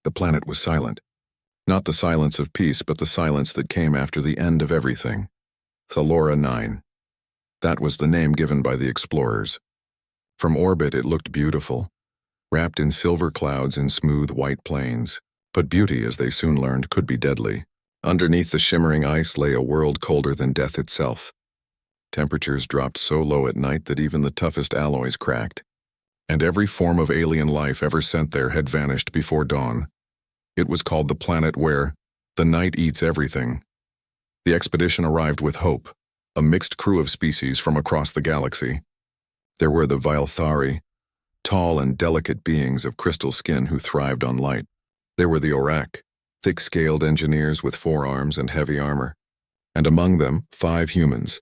The planet was silent. Not the silence of peace, but the silence that came after the end of everything. Thalora 9. That was the name given by the explorers. From orbit it looked beautiful, wrapped in silver clouds and smooth white plains. But beauty, as they soon learned, could be deadly. Underneath the shimmering ice lay a world colder than death itself. Temperatures dropped so low at night that even the toughest alloys cracked. And every form of alien life ever sent there had vanished before dawn. It was called the planet where the night eats everything. The expedition arrived with hope, a mixed crew of species from across the galaxy. There were the Vilthari, tall and delicate beings of crystal skin who thrived on light. There were the Orak, thick-scaled engineers with forearms and heavy armor. And among them, 5 humans.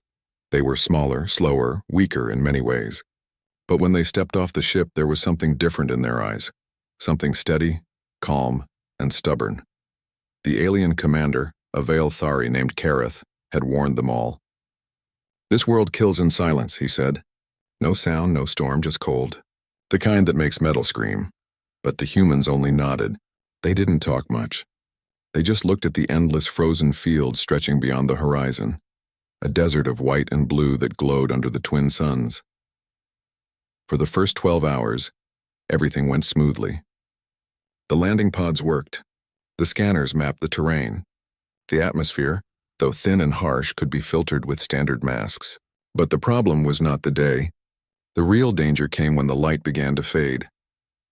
They were smaller, slower, weaker in many ways. But when they stepped off the ship, there was something different in their eyes. Something steady, calm, and stubborn. The alien commander, a Vilthari named Kareth, had warned them all. "This world kills in silence," he said. "No sound, no storm, just cold. The kind that makes metal scream." But the humans only nodded. They didn't talk much. They just looked at the endless frozen fields stretching beyond the horizon, a desert of white and blue that glowed under the twin suns. For the first 12 hours, everything went smoothly. The landing pods worked. The scanners mapped the terrain. The atmosphere, though thin and harsh, could be filtered with standard masks. But the problem was not the day. The real danger came when the light began to fade.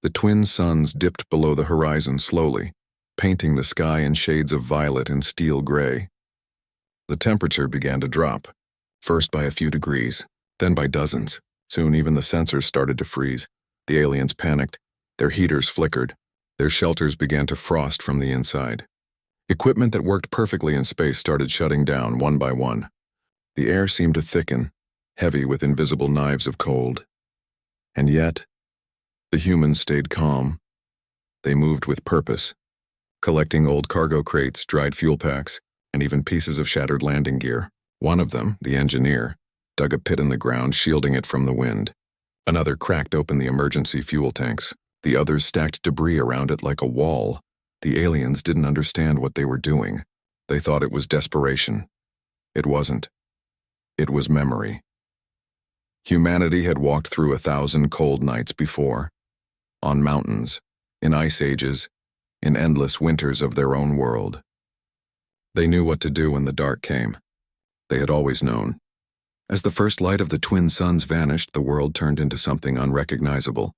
The twin suns dipped below the horizon slowly, painting the sky in shades of violet and steel gray. The temperature began to drop, first by a few degrees, then by dozens. Soon even the sensors started to freeze. The aliens panicked. Their heaters flickered. Their shelters began to frost from the inside. Equipment that worked perfectly in space started shutting down one by one. The air seemed to thicken, heavy with invisible knives of cold. And yet, the humans stayed calm. They moved with purpose, collecting old cargo crates, dried fuel packs, and even pieces of shattered landing gear. One of them, the engineer, dug a pit in the ground, shielding it from the wind. Another cracked open the emergency fuel tanks. The others stacked debris around it like a wall. The aliens didn't understand what they were doing. They thought it was desperation. It wasn't. It was memory. Humanity had walked through 1,000 cold nights before. On mountains, in ice ages, in endless winters of their own world. They knew what to do when the dark came. They had always known. As the first light of the twin suns vanished, the world turned into something unrecognizable.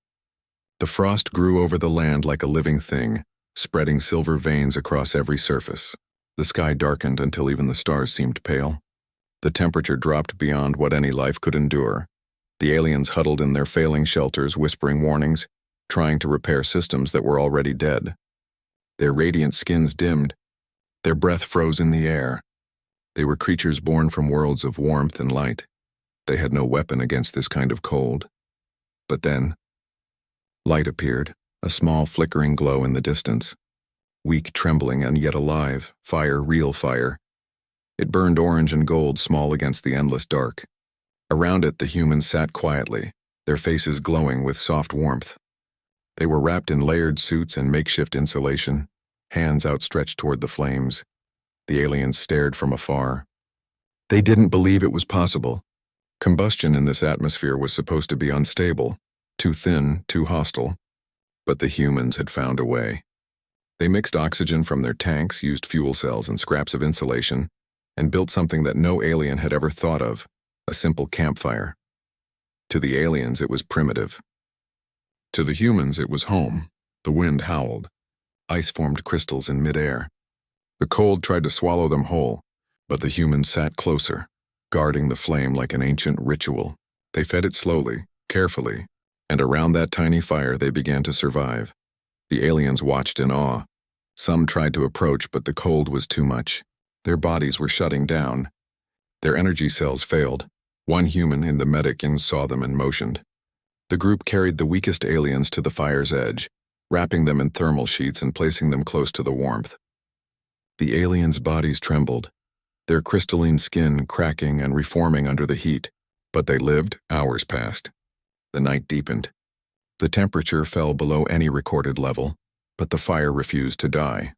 The frost grew over the land like a living thing, spreading silver veins across every surface. The sky darkened until even the stars seemed pale. The temperature dropped beyond what any life could endure. The aliens huddled in their failing shelters, whispering warnings, trying to repair systems that were already dead. Their radiant skins dimmed. Their breath froze in the air. They were creatures born from worlds of warmth and light. They had no weapon against this kind of cold. But then, light appeared, a small flickering glow in the distance. Weak trembling and yet alive, fire, real fire. It burned orange and gold, small against the endless dark. Around it the humans sat quietly, their faces glowing with soft warmth. They were wrapped in layered suits and makeshift insulation, hands outstretched toward the flames. The aliens stared from afar. They didn't believe it was possible. Combustion in this atmosphere was supposed to be unstable, too thin, too hostile. But the humans had found a way. They mixed oxygen from their tanks, used fuel cells and scraps of insulation, and built something that no alien had ever thought of, a simple campfire. To the aliens, it was primitive. To the humans, it was home. The wind howled. Ice formed crystals in midair. The cold tried to swallow them whole, but the humans sat closer, guarding the flame like an ancient ritual. They fed it slowly, carefully, and around that tiny fire they began to survive. The aliens watched in awe. Some tried to approach, but the cold was too much. Their bodies were shutting down. Their energy cells failed. One human in the medic saw them and motioned. The group carried the weakest aliens to the fire's edge, wrapping them in thermal sheets and placing them close to the warmth. The aliens' bodies trembled, their crystalline skin cracking and reforming under the heat. But they lived. Hours passed. The night deepened. The temperature fell below any recorded level. But the fire refused to die.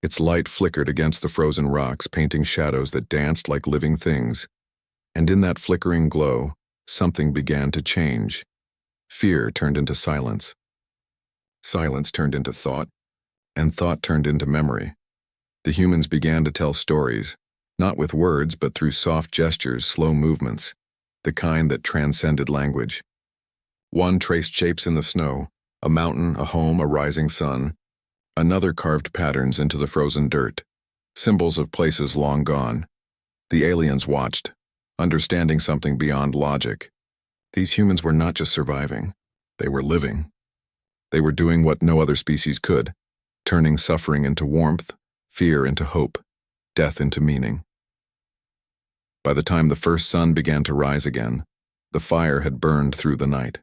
Its light flickered against the frozen rocks, painting shadows that danced like living things. And in that flickering glow, something began to change. Fear turned into silence. Silence turned into thought, and thought turned into memory. The humans began to tell stories, not with words but through soft gestures, slow movements, the kind that transcended language. One traced shapes in the snow, a mountain, a home, a rising sun. Another carved patterns into the frozen dirt, symbols of places long gone. The aliens watched, understanding something beyond logic. These humans were not just surviving, they were living. They were doing what no other species could, turning suffering into warmth, fear into hope, death into meaning. By the time the first sun began to rise again, the fire had burned through the night.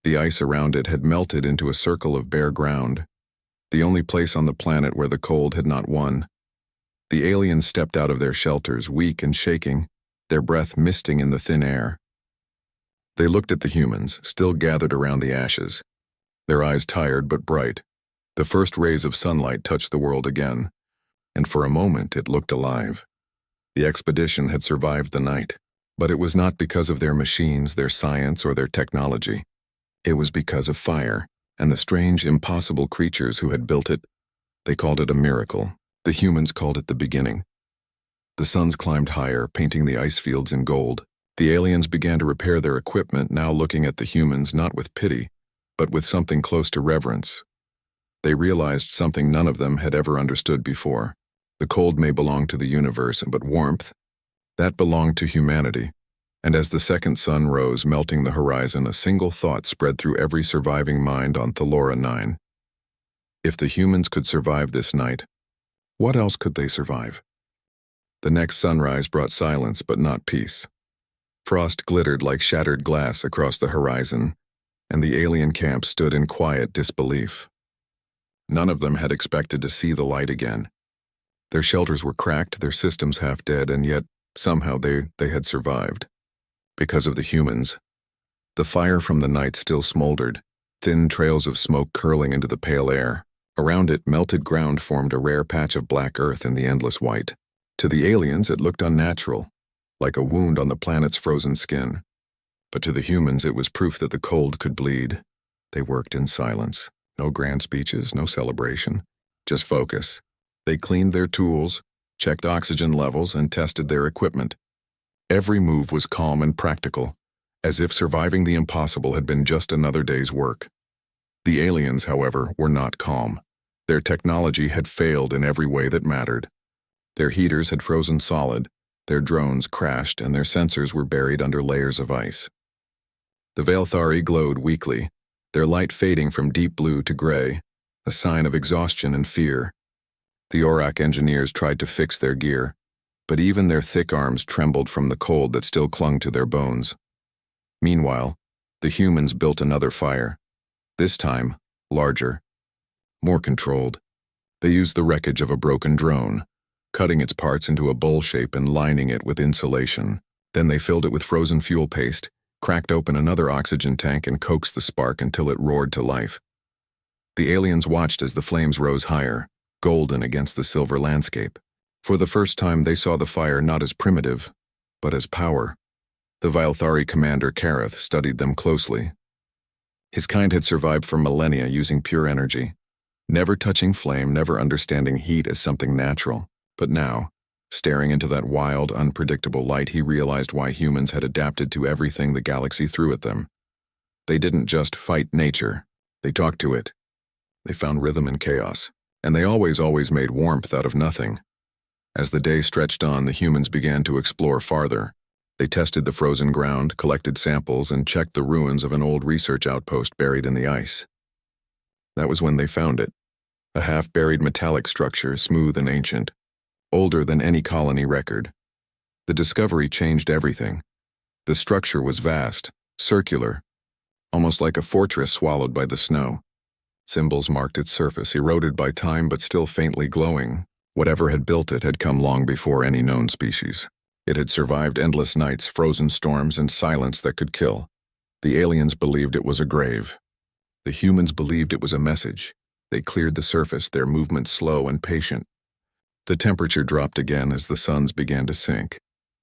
The ice around it had melted into a circle of bare ground, the only place on the planet where the cold had not won. The aliens stepped out of their shelters, weak and shaking, their breath misting in the thin air. They looked at the humans, still gathered around the ashes, their eyes tired but bright. The first rays of sunlight touched the world again, and for a moment it looked alive. The expedition had survived the night, but it was not because of their machines, their science, or their technology. It was because of fire, and the strange, impossible creatures who had built it. They called it a miracle. The humans called it the beginning. The suns climbed higher, painting the ice fields in gold. The aliens began to repair their equipment, now looking at the humans not with pity, but with something close to reverence. They realized something none of them had ever understood before. The cold may belong to the universe, but warmth, that belonged to humanity. And as the second sun rose, melting the horizon, a single thought spread through every surviving mind on Thalora 9. If the humans could survive this night, what else could they survive? The next sunrise brought silence but not peace. Frost glittered like shattered glass across the horizon, and the alien camp stood in quiet disbelief. None of them had expected to see the light again. Their shelters were cracked, their systems half dead, and yet somehow they had survived. Because of the humans. The fire from the night still smoldered, thin trails of smoke curling into the pale air. Around it, melted ground formed a rare patch of black earth in the endless white. To the aliens, it looked unnatural, like a wound on the planet's frozen skin. But to the humans, it was proof that the cold could bleed. They worked in silence. No grand speeches, no celebration, just focus. They cleaned their tools, checked oxygen levels, and tested their equipment. Every move was calm and practical, as if surviving the impossible had been just another day's work. The aliens, however, were not calm. Their technology had failed in every way that mattered. Their heaters had frozen solid, their drones crashed, and their sensors were buried under layers of ice. The Valthari glowed weakly, their light fading from deep blue to gray, a sign of exhaustion and fear. The Aurak engineers tried to fix their gear, but even their thick arms trembled from the cold that still clung to their bones. Meanwhile, the humans built another fire, this time larger, more controlled. They used the wreckage of a broken drone, cutting its parts into a bowl shape and lining it with insulation. Then they filled it with frozen fuel paste, cracked open another oxygen tank, and coaxed the spark until it roared to life. The aliens watched as the flames rose higher, golden against the silver landscape. For the first time, they saw the fire not as primitive, but as power. The Valthari commander Kareth studied them closely. His kind had survived for millennia using pure energy, never touching flame, never understanding heat as something natural. But now, staring into that wild, unpredictable light, he realized why humans had adapted to everything the galaxy threw at them. They didn't just fight nature, they talked to it. They found rhythm in chaos, and they always made warmth out of nothing. As the day stretched on, the humans began to explore farther. They tested the frozen ground, collected samples, and checked the ruins of an old research outpost buried in the ice. That was when they found it, a half-buried metallic structure, smooth and ancient, older than any colony record. The discovery changed everything. The structure was vast, circular, almost like a fortress swallowed by the snow. Symbols marked its surface, eroded by time but still faintly glowing. Whatever had built it had come long before any known species. It had survived endless nights, frozen storms, and silence that could kill. The aliens believed it was a grave. The humans believed it was a message, They cleared the surface, their movements slow and patient. The temperature dropped again as the suns began to sink.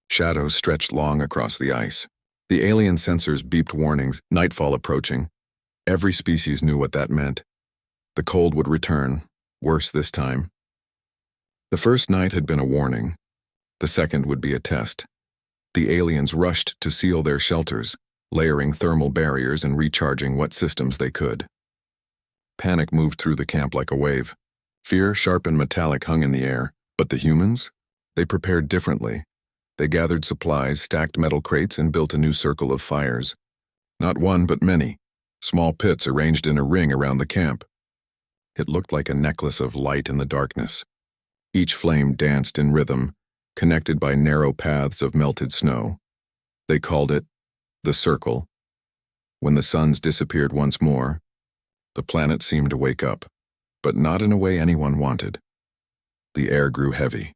Shadows stretched long across the ice. The alien sensors beeped warnings, nightfall approaching. Every species knew what that meant. The cold would return, worse this time. The first night had been a warning. The second would be a test. The aliens rushed to seal their shelters, layering thermal barriers and recharging what systems they could. Panic moved through the camp like a wave. Fear, sharp and metallic, hung in the air. But the humans? They prepared differently. They gathered supplies, stacked metal crates, and built a new circle of fires. Not one, but many. Small pits arranged in a ring around the camp. It looked like a necklace of light in the darkness. Each flame danced in rhythm, connected by narrow paths of melted snow. They called it the Circle. When the suns disappeared once more, the planet seemed to wake up, but not in a way anyone wanted. The air grew heavy.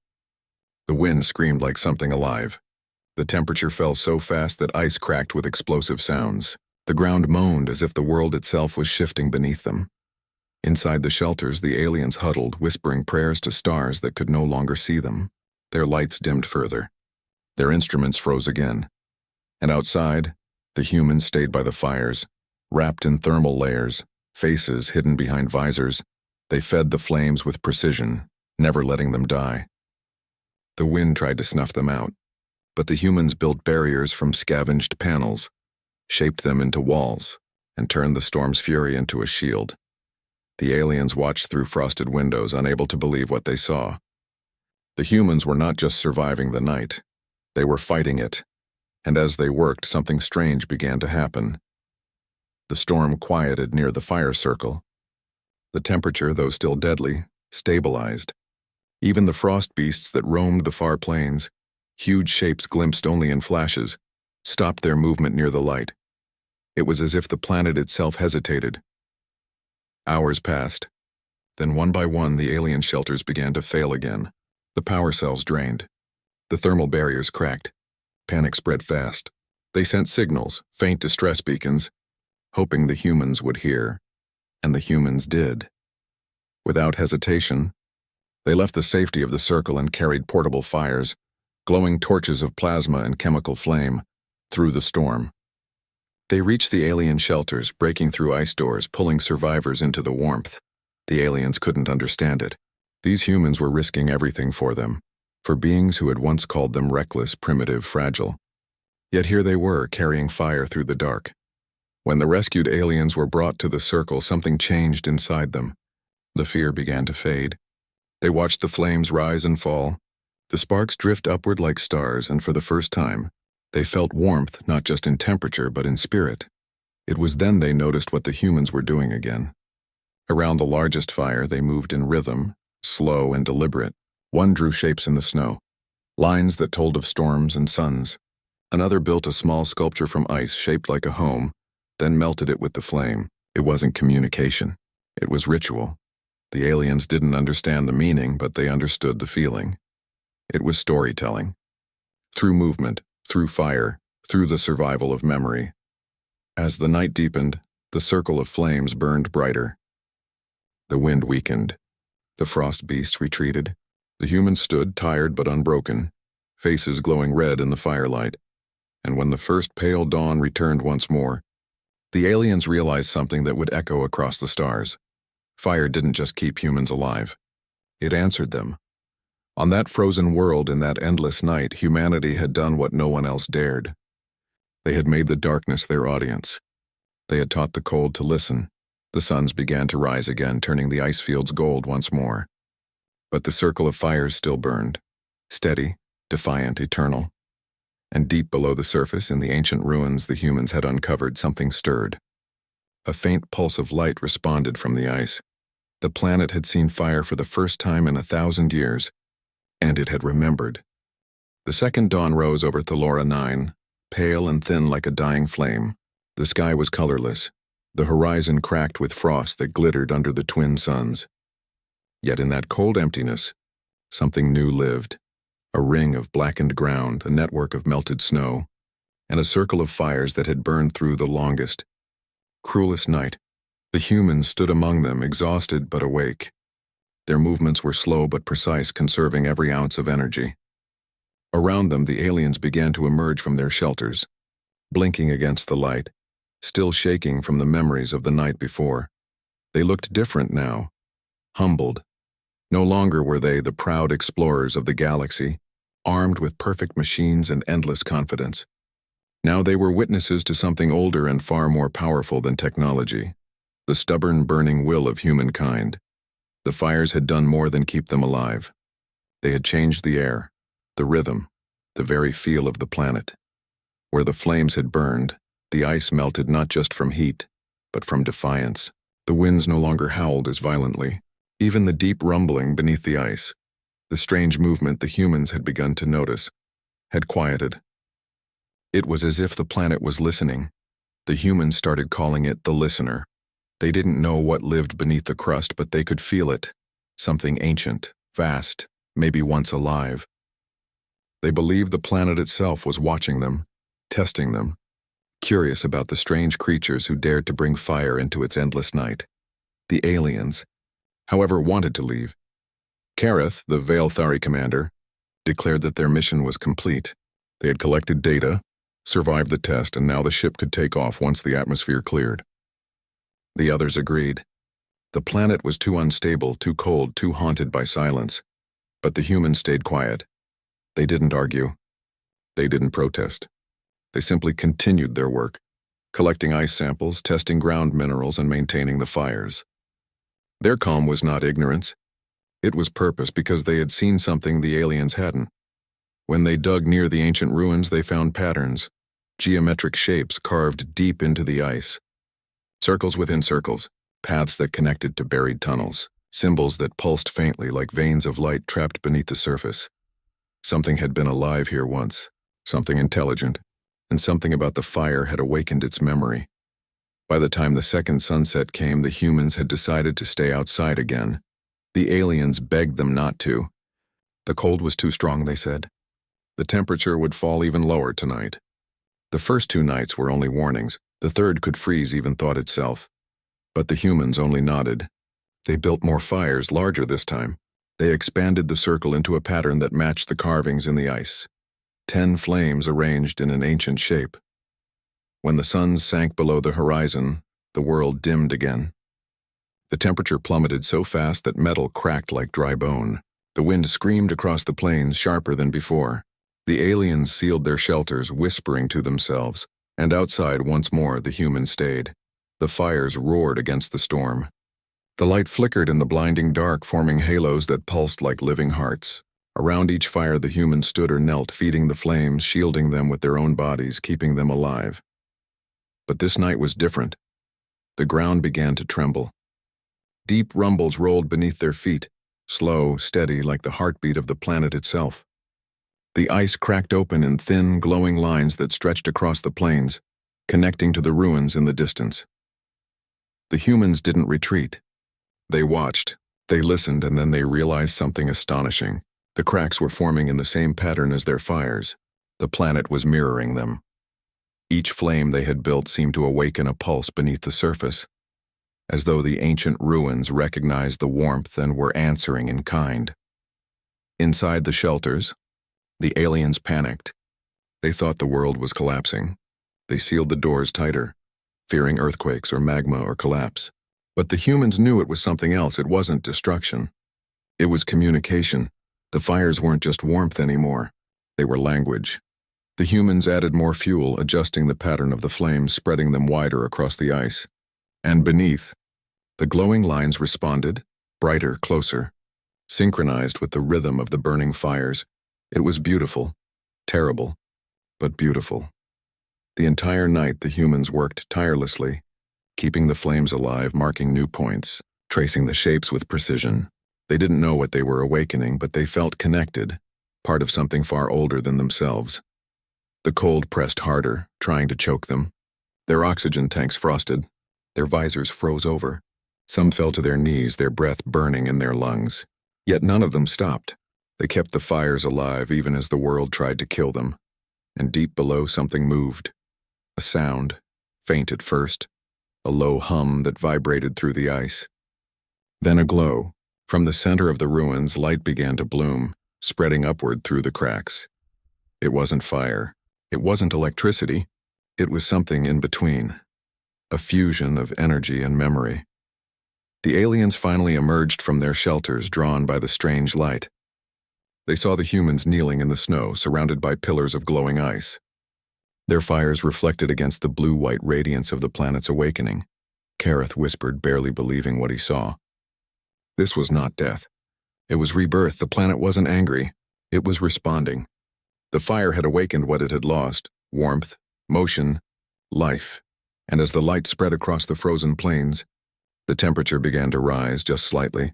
The wind screamed like something alive. The temperature fell so fast that ice cracked with explosive sounds. The ground moaned as if the world itself was shifting beneath them. Inside the shelters, the aliens huddled, whispering prayers to stars that could no longer see them. Their lights dimmed further. Their instruments froze again. And outside, the humans stayed by the fires, wrapped in thermal layers, faces hidden behind visors. They fed the flames with precision, never letting them die. The wind tried to snuff them out, but the humans built barriers from scavenged panels, shaped them into walls, and turned the storm's fury into a shield. The aliens watched through frosted windows, unable to believe what they saw. The humans were not just surviving the night, they were fighting it, and as they worked, something strange began to happen. The storm quieted near the fire circle. The temperature, though still deadly, stabilized. Even the frost beasts that roamed the far plains, huge shapes glimpsed only in flashes, stopped their movement near the light. It was as if the planet itself hesitated. Hours passed. Then one by one the alien shelters began to fail again. The power cells drained. The thermal barriers cracked. Panic spread fast. They sent signals, faint distress beacons, hoping the humans would hear. And the humans did. Without hesitation, they left the safety of the circle and carried portable fires, glowing torches of plasma and chemical flame, through the storm. They reached the alien shelters, breaking through ice doors, pulling survivors into the warmth. The aliens couldn't understand it. These humans were risking everything for them, for beings who had once called them reckless, primitive, fragile. Yet here they were, carrying fire through the dark. When the rescued aliens were brought to the circle, something changed inside them. The fear began to fade. They watched the flames rise and fall. The sparks drift upward like stars, and for the first time, they felt warmth not just in temperature but in spirit. It was then they noticed what the humans were doing again. Around the largest fire, they moved in rhythm, slow and deliberate. One drew shapes in the snow, lines that told of storms and suns. Another built a small sculpture from ice shaped like a home, then melted it with the flame. It wasn't communication. It was ritual. The aliens didn't understand the meaning, but they understood the feeling. It was storytelling. Through movement, through fire, through the survival of memory. As the night deepened, the circle of flames burned brighter. The wind weakened. The frost beasts retreated. The humans stood, tired but unbroken, faces glowing red in the firelight. And when the first pale dawn returned once more, the aliens realized something that would echo across the stars. Fire didn't just keep humans alive. It answered them. On that frozen world, in that endless night, humanity had done what no one else dared. They had made the darkness their audience. They had taught the cold to listen. The suns began to rise again, turning the ice fields gold once more. But the circle of fires still burned, steady, defiant, eternal. And deep below the surface, in the ancient ruins the humans had uncovered, something stirred. A faint pulse of light responded from the ice. The planet had seen fire for the first time in 1,000 years, and it had remembered. The second dawn rose over Thalora 9, pale and thin like a dying flame. The sky was colorless, the horizon cracked with frost that glittered under the twin suns. Yet in that cold emptiness, something new lived. A ring of blackened ground, a network of melted snow, and a circle of fires that had burned through the longest, cruelest night. The humans stood among them, exhausted but awake. Their movements were slow but precise, conserving every ounce of energy. Around them, the aliens began to emerge from their shelters, blinking against the light, still shaking from the memories of the night before. They looked different now, humbled. No longer were they the proud explorers of the galaxy, armed with perfect machines and endless confidence. Now they were witnesses to something older and far more powerful than technology, the stubborn, burning will of humankind. The fires had done more than keep them alive. They had changed the air, the rhythm, the very feel of the planet. Where the flames had burned, the ice melted not just from heat, but from defiance. The winds no longer howled as violently. Even the deep rumbling beneath the ice, the strange movement the humans had begun to notice, had quieted. It was as if the planet was listening. The humans started calling it the listener. They didn't know what lived beneath the crust, but they could feel it. Something ancient, vast, maybe once alive. They believed the planet itself was watching them, testing them, curious about the strange creatures who dared to bring fire into its endless night. The aliens, however, wanted to leave. Kareth, the Veilthari commander, declared that their mission was complete. They had collected data, survived the test, and now the ship could take off once the atmosphere cleared. The others agreed. The planet was too unstable, too cold, too haunted by silence. But the humans stayed quiet. They didn't argue. They didn't protest. They simply continued their work, collecting ice samples, testing ground minerals, and maintaining the fires. Their calm was not ignorance. It was purpose, because they had seen something the aliens hadn't. When they dug near the ancient ruins, they found patterns, geometric shapes carved deep into the ice. Circles within circles, paths that connected to buried tunnels, symbols that pulsed faintly like veins of light trapped beneath the surface. Something had been alive here once, something intelligent, and something about the fire had awakened its memory. By the time the second sunset came, the humans had decided to stay outside again. The aliens begged them not to. The cold was too strong, they said. The temperature would fall even lower tonight. The first 2 nights were only warnings. The third could freeze even thought itself. But the humans only nodded. They built more fires, larger this time. They expanded the circle into a pattern that matched the carvings in the ice. 10 flames arranged in an ancient shape. When the suns sank below the horizon, the world dimmed again. The temperature plummeted so fast that metal cracked like dry bone. The wind screamed across the plains, sharper than before. The aliens sealed their shelters, whispering to themselves, and outside once more the humans stayed. The fires roared against the storm. The light flickered in the blinding dark, forming halos that pulsed like living hearts. Around each fire the humans stood or knelt, feeding the flames, shielding them with their own bodies, keeping them alive. But this night was different. The ground began to tremble. Deep rumbles rolled beneath their feet, slow, steady, like the heartbeat of the planet itself. The ice cracked open in thin, glowing lines that stretched across the plains, connecting to the ruins in the distance. The humans didn't retreat. They watched, they listened, and then they realized something astonishing. The cracks were forming in the same pattern as their fires. The planet was mirroring them. Each flame they had built seemed to awaken a pulse beneath the surface, as though the ancient ruins recognized the warmth and were answering in kind. Inside the shelters, the aliens panicked. They thought the world was collapsing. They sealed the doors tighter, fearing earthquakes or magma or collapse. But the humans knew it was something else. It wasn't destruction. It was communication. The fires weren't just warmth anymore. They were language. The humans added more fuel, adjusting the pattern of the flames, spreading them wider across the ice. And beneath, the glowing lines responded, brighter, closer, synchronized with the rhythm of the burning fires. It was beautiful, terrible, but beautiful. The entire night the humans worked tirelessly, keeping the flames alive, marking new points, tracing the shapes with precision. They didn't know what they were awakening, but they felt connected, part of something far older than themselves. The cold pressed harder, trying to choke them. Their oxygen tanks frosted. Their visors froze over. Some fell to their knees, their breath burning in their lungs. Yet none of them stopped. They kept the fires alive even as the world tried to kill them. And deep below something moved. A sound, faint at first, a low hum that vibrated through the ice. Then a glow. From the center of the ruins, light began to bloom, spreading upward through the cracks. It wasn't fire. It wasn't electricity. It was something in between. A fusion of energy and memory. The aliens finally emerged from their shelters, drawn by the strange light. They saw the humans kneeling in the snow, surrounded by pillars of glowing ice. Their fires reflected against the blue-white radiance of the planet's awakening. Kareth whispered, barely believing what he saw. This was not death. It was rebirth. The planet wasn't angry. It was responding. The fire had awakened what it had lost: warmth, motion, life. And as the light spread across the frozen plains, the temperature began to rise just slightly,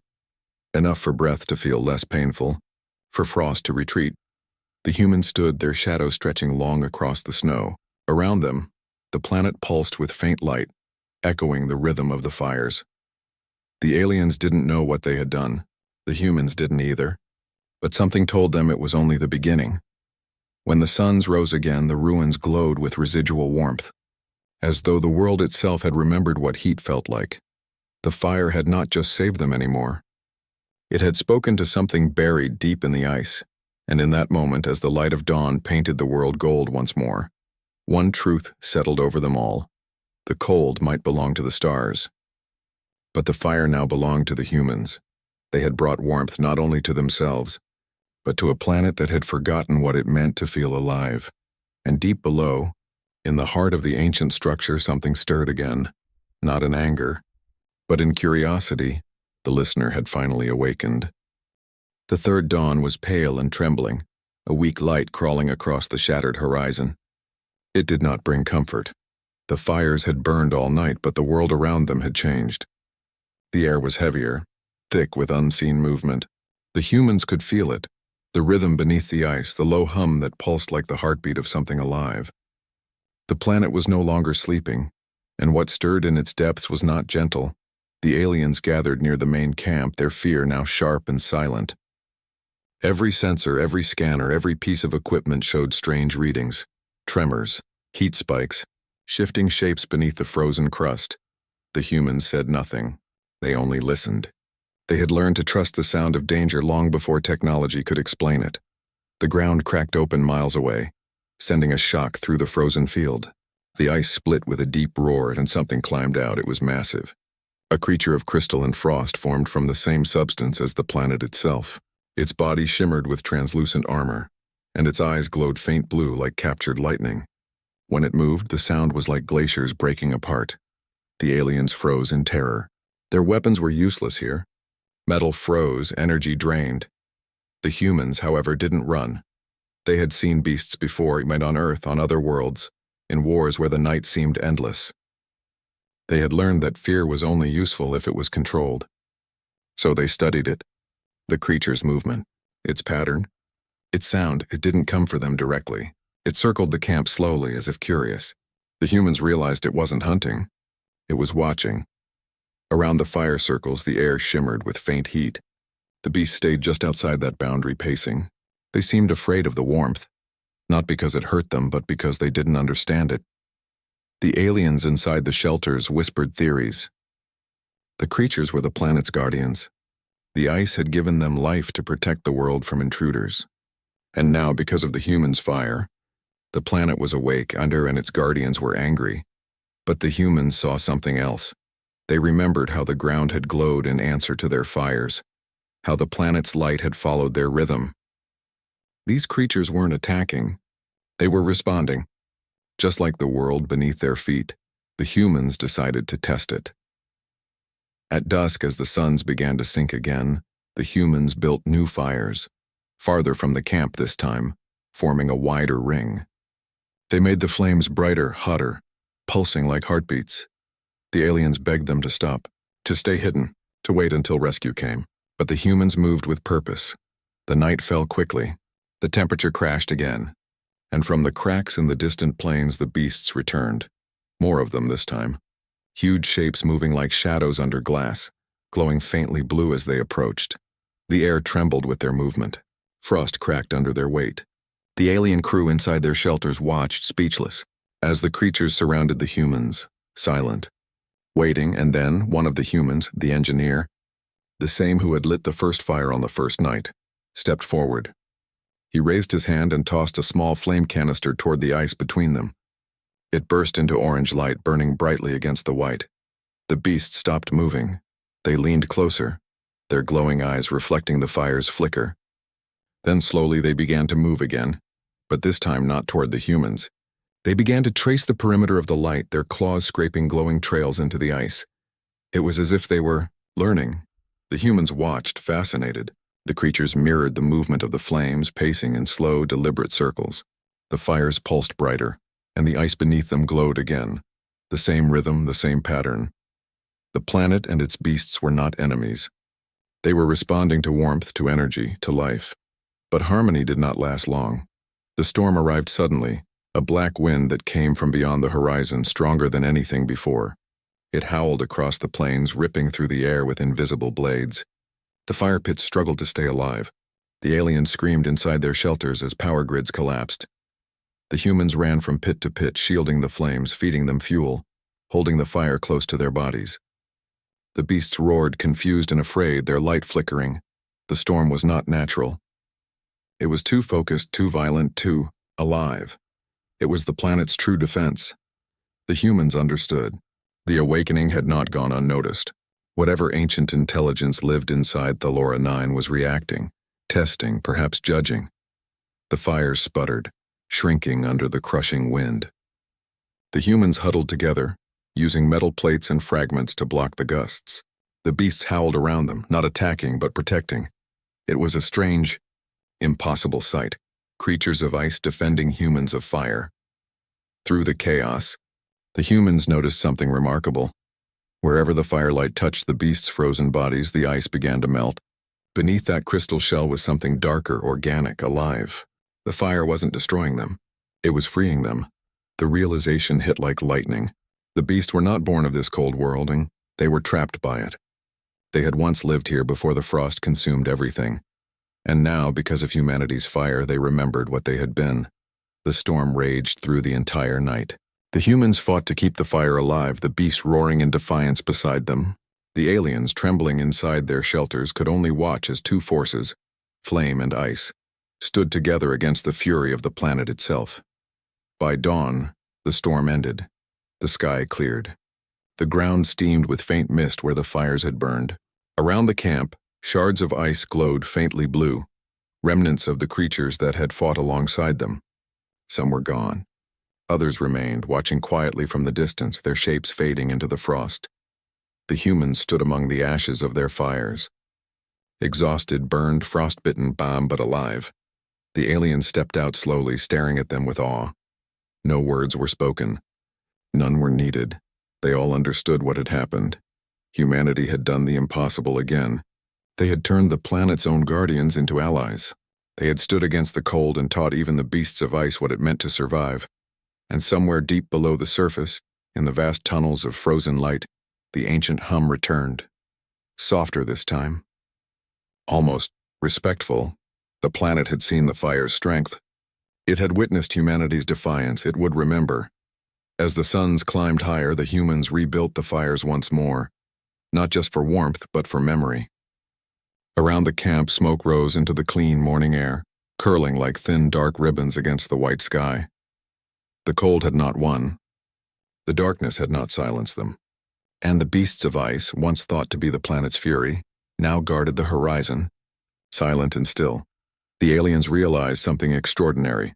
enough for breath to feel less painful, for frost to retreat. The humans stood, their shadows stretching long across the snow. Around them, the planet pulsed with faint light, echoing the rhythm of the fires. The aliens didn't know what they had done. The humans didn't either. But something told them it was only the beginning. When the suns rose again, the ruins glowed with residual warmth, as though the world itself had remembered what heat felt like. The fire had not just saved them anymore. It had spoken to something buried deep in the ice, and in that moment, as the light of dawn painted the world gold once more, one truth settled over them all. The cold might belong to the stars, but the fire now belonged to the humans. They had brought warmth not only to themselves, but to a planet that had forgotten what it meant to feel alive. And deep below, in the heart of the ancient structure, something stirred again, not in anger, but in curiosity. The listener had finally awakened. The third dawn was pale and trembling, a weak light crawling across the shattered horizon. It did not bring comfort. The fires had burned all night, but the world around them had changed. The air was heavier, thick with unseen movement. The humans could feel it, the rhythm beneath the ice, the low hum that pulsed like the heartbeat of something alive. The planet was no longer sleeping, and what stirred in its depths was not gentle. The aliens gathered near the main camp, their fear now sharp and silent. Every sensor, every scanner, every piece of equipment showed strange readings: tremors, heat spikes, shifting shapes beneath the frozen crust. The humans said nothing. They only listened. They had learned to trust the sound of danger long before technology could explain it. The ground cracked open miles away, sending a shock through the frozen field. The ice split with a deep roar, and something climbed out. It was massive. A creature of crystal and frost formed from the same substance as the planet itself. Its body shimmered with translucent armor, and its eyes glowed faint blue like captured lightning. When it moved, the sound was like glaciers breaking apart. The aliens froze in terror. Their weapons were useless here. Metal froze, energy drained. The humans, however, didn't run. They had seen beasts before, on Earth, on other worlds, in wars where the night seemed endless. They had learned that fear was only useful if it was controlled. So they studied it. The creature's movement, its pattern, its sound. It didn't come for them directly. It circled the camp slowly, as if curious. The humans realized it wasn't hunting. It was watching. Around the fire circles, the air shimmered with faint heat. The beast stayed just outside that boundary, pacing. They seemed afraid of the warmth, not because it hurt them, but because they didn't understand it. The aliens inside the shelters whispered theories. The creatures were the planet's guardians. The ice had given them life to protect the world from intruders. And now, because of the humans' fire, the planet was awake and its guardians were angry. But the humans saw something else. They remembered how the ground had glowed in answer to their fires, how the planet's light had followed their rhythm. These creatures weren't attacking. They were responding. Just like the world beneath their feet, the humans decided to test it. At dusk, as the suns began to sink again, the humans built new fires, farther from the camp this time, forming a wider ring. They made the flames brighter, hotter, pulsing like heartbeats. The aliens begged them to stop, to stay hidden, to wait until rescue came. But the humans moved with purpose. The night fell quickly. The temperature crashed again. And from the cracks in the distant plains, the beasts returned. More of them this time. Huge shapes moving like shadows under glass, glowing faintly blue as they approached. The air trembled with their movement. Frost cracked under their weight. The alien crew inside their shelters watched, speechless, as the creatures surrounded the humans, silent. waiting, and then one of the humans, the engineer, the same who had lit the first fire on the first night, stepped forward. He raised his hand and tossed a small flame canister toward the ice between them. It burst into orange light, burning brightly against the white. The beasts stopped moving. They leaned closer, their glowing eyes reflecting the fire's flicker. Then slowly they began to move again, but this time not toward the humans. They began to trace the perimeter of the light, their claws scraping glowing trails into the ice. It was as if they were learning. The humans watched, fascinated. The creatures mirrored the movement of the flames, pacing in slow, deliberate circles. The fires pulsed brighter, and the ice beneath them glowed again. The same rhythm, the same pattern. The planet and its beasts were not enemies. They were responding to warmth, to energy, to life. But harmony did not last long. The storm arrived suddenly, a black wind that came from beyond the horizon, stronger than anything before. It howled across the plains, ripping through the air with invisible blades. The fire pits struggled to stay alive. The aliens screamed inside their shelters as power grids collapsed. The humans ran from pit to pit, shielding the flames, feeding them fuel, holding the fire close to their bodies. The beasts roared, confused and afraid, their light flickering. The storm was not natural. It was too focused, too violent, too alive. It was the planet's true defense. The humans understood. The awakening had not gone unnoticed. Whatever ancient intelligence lived inside Thalora 9 was reacting, testing, perhaps judging. The fires sputtered, shrinking under the crushing wind. The humans huddled together, using metal plates and fragments to block the gusts. The beasts howled around them, not attacking but protecting. It was a strange, impossible sight, creatures of ice defending humans of fire. Through the chaos, the humans noticed something remarkable. Wherever the firelight touched the beasts' frozen bodies, the ice began to melt. Beneath that crystal shell was something darker, organic, alive. The fire wasn't destroying them. It was freeing them. The realization hit like lightning. The beasts were not born of this cold world, and they were trapped by it. They had once lived here before the frost consumed everything. And now, because of humanity's fire, they remembered what they had been. The storm raged through the entire night. The humans fought to keep the fire alive, the beasts roaring in defiance beside them. The aliens, trembling inside their shelters, could only watch as two forces, flame and ice, stood together against the fury of the planet itself. By dawn, the storm ended. The sky cleared. The ground steamed with faint mist where the fires had burned. Around the camp, shards of ice glowed faintly blue, remnants of the creatures that had fought alongside them. Some were gone. Others remained, watching quietly from the distance, their shapes fading into the frost. The humans stood among the ashes of their fires. Exhausted, burned, frostbitten, but alive. The aliens stepped out slowly, staring at them with awe. No words were spoken. None were needed. They all understood what had happened. Humanity had done the impossible again. They had turned the planet's own guardians into allies. They had stood against the cold and taught even the beasts of ice what it meant to survive. And somewhere deep below the surface, in the vast tunnels of frozen light, the ancient hum returned. Softer this time. Almost respectful. The planet had seen the fire's strength. It had witnessed humanity's defiance. It would remember. As the suns climbed higher, the humans rebuilt the fires once more, not just for warmth, but for memory. Around the camp, smoke rose into the clean morning air, curling like thin, dark ribbons against the white sky. The cold had not won. The darkness had not silenced them. And the beasts of ice, once thought to be the planet's fury, now guarded the horizon, silent and still. The aliens realized something extraordinary.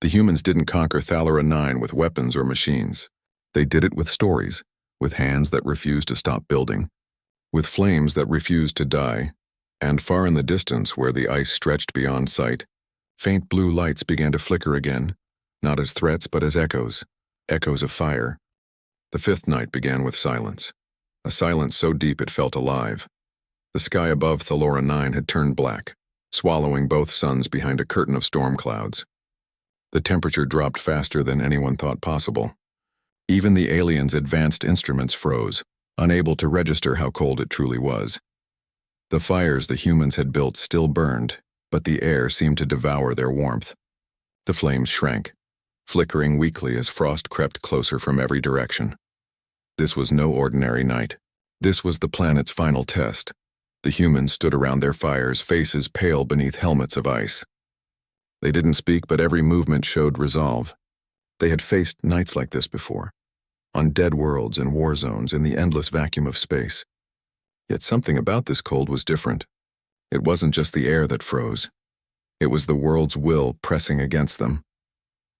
The humans didn't conquer Thalora 9 with weapons or machines. They did it with stories, with hands that refused to stop building, with flames that refused to die. And far in the distance, where the ice stretched beyond sight, faint blue lights began to flicker again, not as threats but as echoes, echoes of fire. The fifth night began with silence, a silence so deep it felt alive. The sky above Thalora 9 had turned black, swallowing both suns behind a curtain of storm clouds. The temperature dropped faster than anyone thought possible. Even the aliens' advanced instruments froze, unable to register how cold it truly was. The fires the humans had built still burned, but the air seemed to devour their warmth. The flames shrank, flickering weakly as frost crept closer from every direction. This was no ordinary night. This was the planet's final test. The humans stood around their fires, faces pale beneath helmets of ice. They didn't speak, but every movement showed resolve. They had faced nights like this before, on dead worlds and war zones in the endless vacuum of space. Yet something about this cold was different. It wasn't just the air that froze. It was the world's will pressing against them.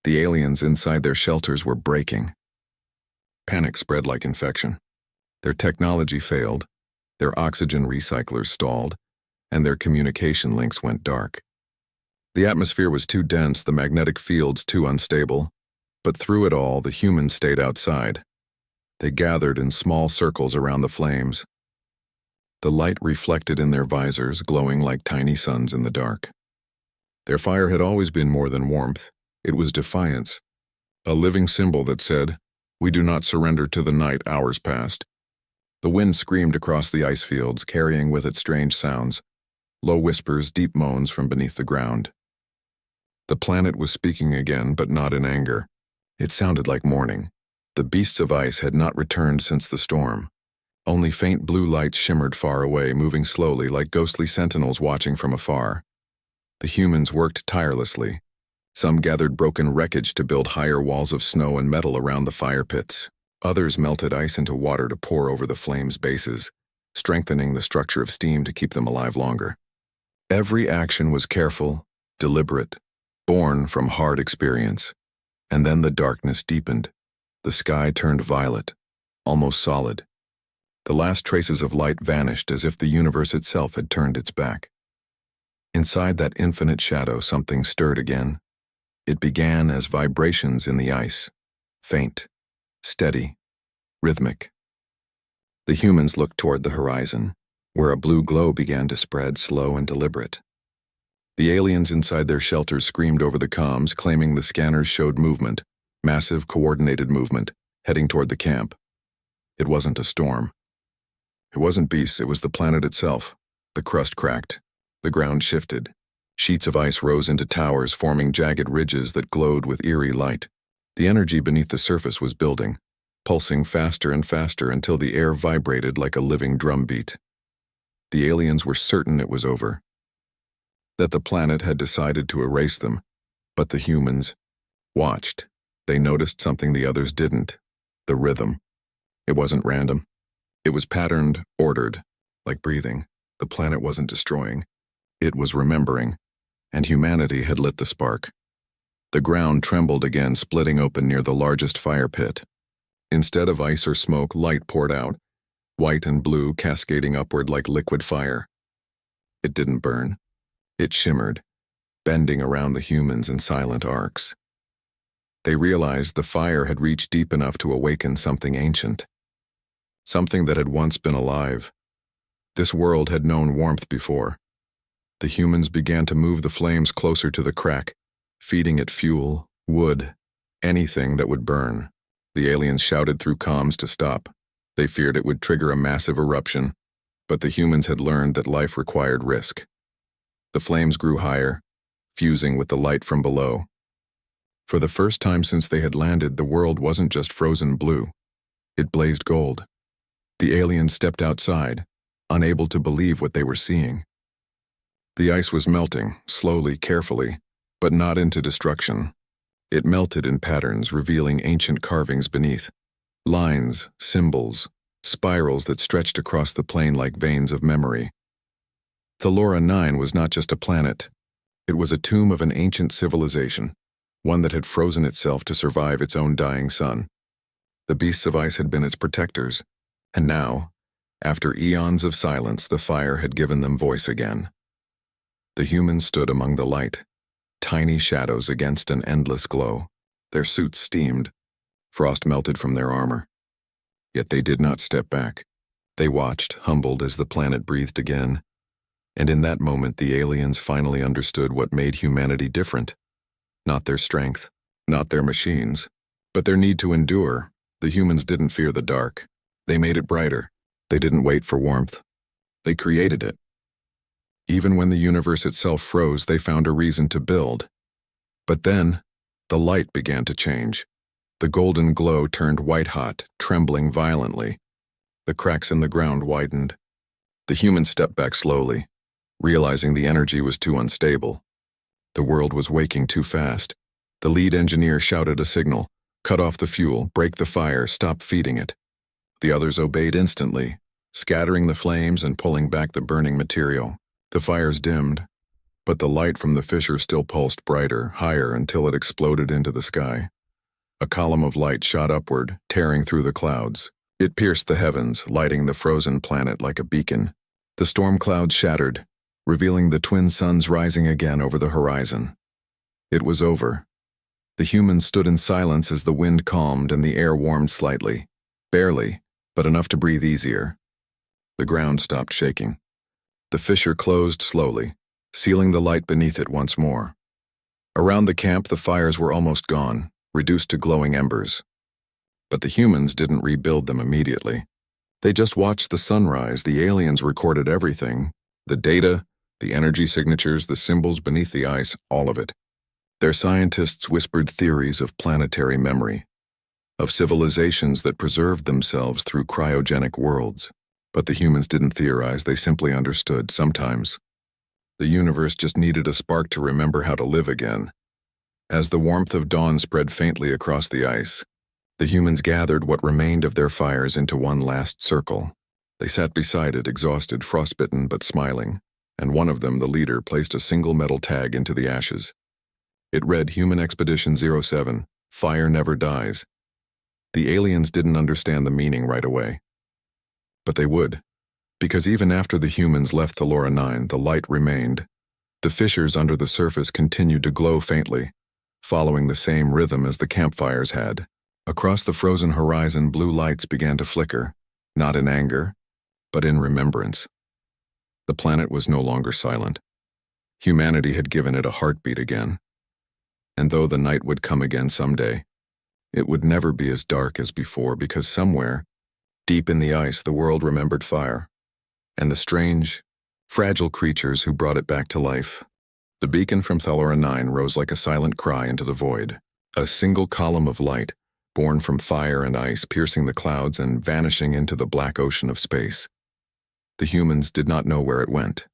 The aliens inside their shelters were breaking. Panic spread like infection. Their technology failed, their oxygen recyclers stalled, and their communication links went dark. The atmosphere was too dense, the magnetic fields too unstable, but through it all, the humans stayed outside. They gathered in small circles around the flames. The light reflected in their visors, glowing like tiny suns in the dark. Their fire had always been more than warmth. It was defiance, a living symbol that said, "We do not surrender to the night." Hours passed. The wind screamed across the ice fields, carrying with it strange sounds, low whispers, deep moans from beneath the ground. The planet was speaking again, but not in anger. It sounded like mourning. The beasts of ice had not returned since the storm. Only faint blue lights shimmered far away, moving slowly like ghostly sentinels watching from afar. The humans worked tirelessly. Some gathered broken wreckage to build higher walls of snow and metal around the fire pits. Others melted ice into water to pour over the flames' bases, strengthening the structure of steam to keep them alive longer. Every action was careful, deliberate, born from hard experience. And then the darkness deepened. The sky turned violet, almost solid. The last traces of light vanished as if the universe itself had turned its back. Inside that infinite shadow, something stirred again. It began as vibrations in the ice, faint, steady, rhythmic. The humans looked toward the horizon, where a blue glow began to spread, slow and deliberate. The aliens inside their shelters screamed over the comms, claiming the scanners showed movement, massive, coordinated movement, heading toward the camp. It wasn't a storm. It wasn't beasts, it was the planet itself. The crust cracked. The ground shifted. Sheets of ice rose into towers, forming jagged ridges that glowed with eerie light. The energy beneath the surface was building, pulsing faster and faster until the air vibrated like a living drumbeat. The aliens were certain it was over, that the planet had decided to erase them, but the humans watched. They noticed something the others didn't: the rhythm. It wasn't random. It was patterned, ordered, like breathing. The planet wasn't destroying. It was remembering, and humanity had lit the spark. The ground trembled again, splitting open near the largest fire pit. Instead of ice or smoke, light poured out, white and blue cascading upward like liquid fire. It didn't burn. It shimmered, bending around the humans in silent arcs. They realized the fire had reached deep enough to awaken something ancient, something that had once been alive. This world had known warmth before. The humans began to move the flames closer to the crack, feeding it fuel, wood, anything that would burn. The aliens shouted through comms to stop. They feared it would trigger a massive eruption, but the humans had learned that life required risk. The flames grew higher, fusing with the light from below. For the first time since they had landed, the world wasn't just frozen blue. It blazed gold. The aliens stepped outside, unable to believe what they were seeing. The ice was melting, slowly, carefully, but not into destruction. It melted in patterns, revealing ancient carvings beneath. Lines, symbols, spirals that stretched across the plain like veins of memory. Thalora 9 was not just a planet. It was a tomb of an ancient civilization, one that had frozen itself to survive its own dying sun. The beasts of ice had been its protectors, and now, after eons of silence, the fire had given them voice again. The humans stood among the light, tiny shadows against an endless glow. Their suits steamed. Frost melted from their armor. Yet they did not step back. They watched, humbled as the planet breathed again. And in that moment, the aliens finally understood what made humanity different. Not their strength, not their machines, but their need to endure. The humans didn't fear the dark. They made it brighter. They didn't wait for warmth. They created it. Even when the universe itself froze, they found a reason to build. But then, the light began to change. The golden glow turned white-hot, trembling violently. The cracks in the ground widened. The humans stepped back slowly, realizing the energy was too unstable. The world was waking too fast. The lead engineer shouted a signal: cut off the fuel, break the fire, stop feeding it. The others obeyed instantly, scattering the flames and pulling back the burning material. The fires dimmed, but the light from the fissure still pulsed brighter, higher, until it exploded into the sky. A column of light shot upward, tearing through the clouds. It pierced the heavens, lighting the frozen planet like a beacon. The storm clouds shattered, revealing the twin suns rising again over the horizon. It was over. The humans stood in silence as the wind calmed and the air warmed slightly. Barely, but enough to breathe easier. The ground stopped shaking. The fissure closed slowly, sealing the light beneath it once more. Around the camp, the fires were almost gone, reduced to glowing embers. But the humans didn't rebuild them immediately. They just watched the sunrise. The aliens recorded everything: the data, the energy signatures, the symbols beneath the ice, all of it. Their scientists whispered theories of planetary memory, of civilizations that preserved themselves through cryogenic worlds. But the humans didn't theorize, they simply understood. Sometimes the universe just needed a spark to remember how to live again. As the warmth of dawn spread faintly across the ice, the humans gathered what remained of their fires into one last circle. They sat beside it, exhausted, frostbitten, but smiling, and one of them, the leader, placed a single metal tag into the ashes. It read Human Expedition 07, Fire Never Dies. The aliens didn't understand the meaning right away. But they would, because even after the humans left Thalora 9, the light remained. The fissures under the surface continued to glow faintly, following the same rhythm as the campfires had. Across the frozen horizon, blue lights began to flicker, not in anger, but in remembrance. The planet was no longer silent. Humanity had given it a heartbeat again. And though the night would come again someday, it would never be as dark as before, because somewhere, deep in the ice, the world remembered fire, and the strange, fragile creatures who brought it back to life. The beacon from Thalora 9 rose like a silent cry into the void, a single column of light, born from fire and ice, piercing the clouds and vanishing into the black ocean of space. The humans did not know where it went.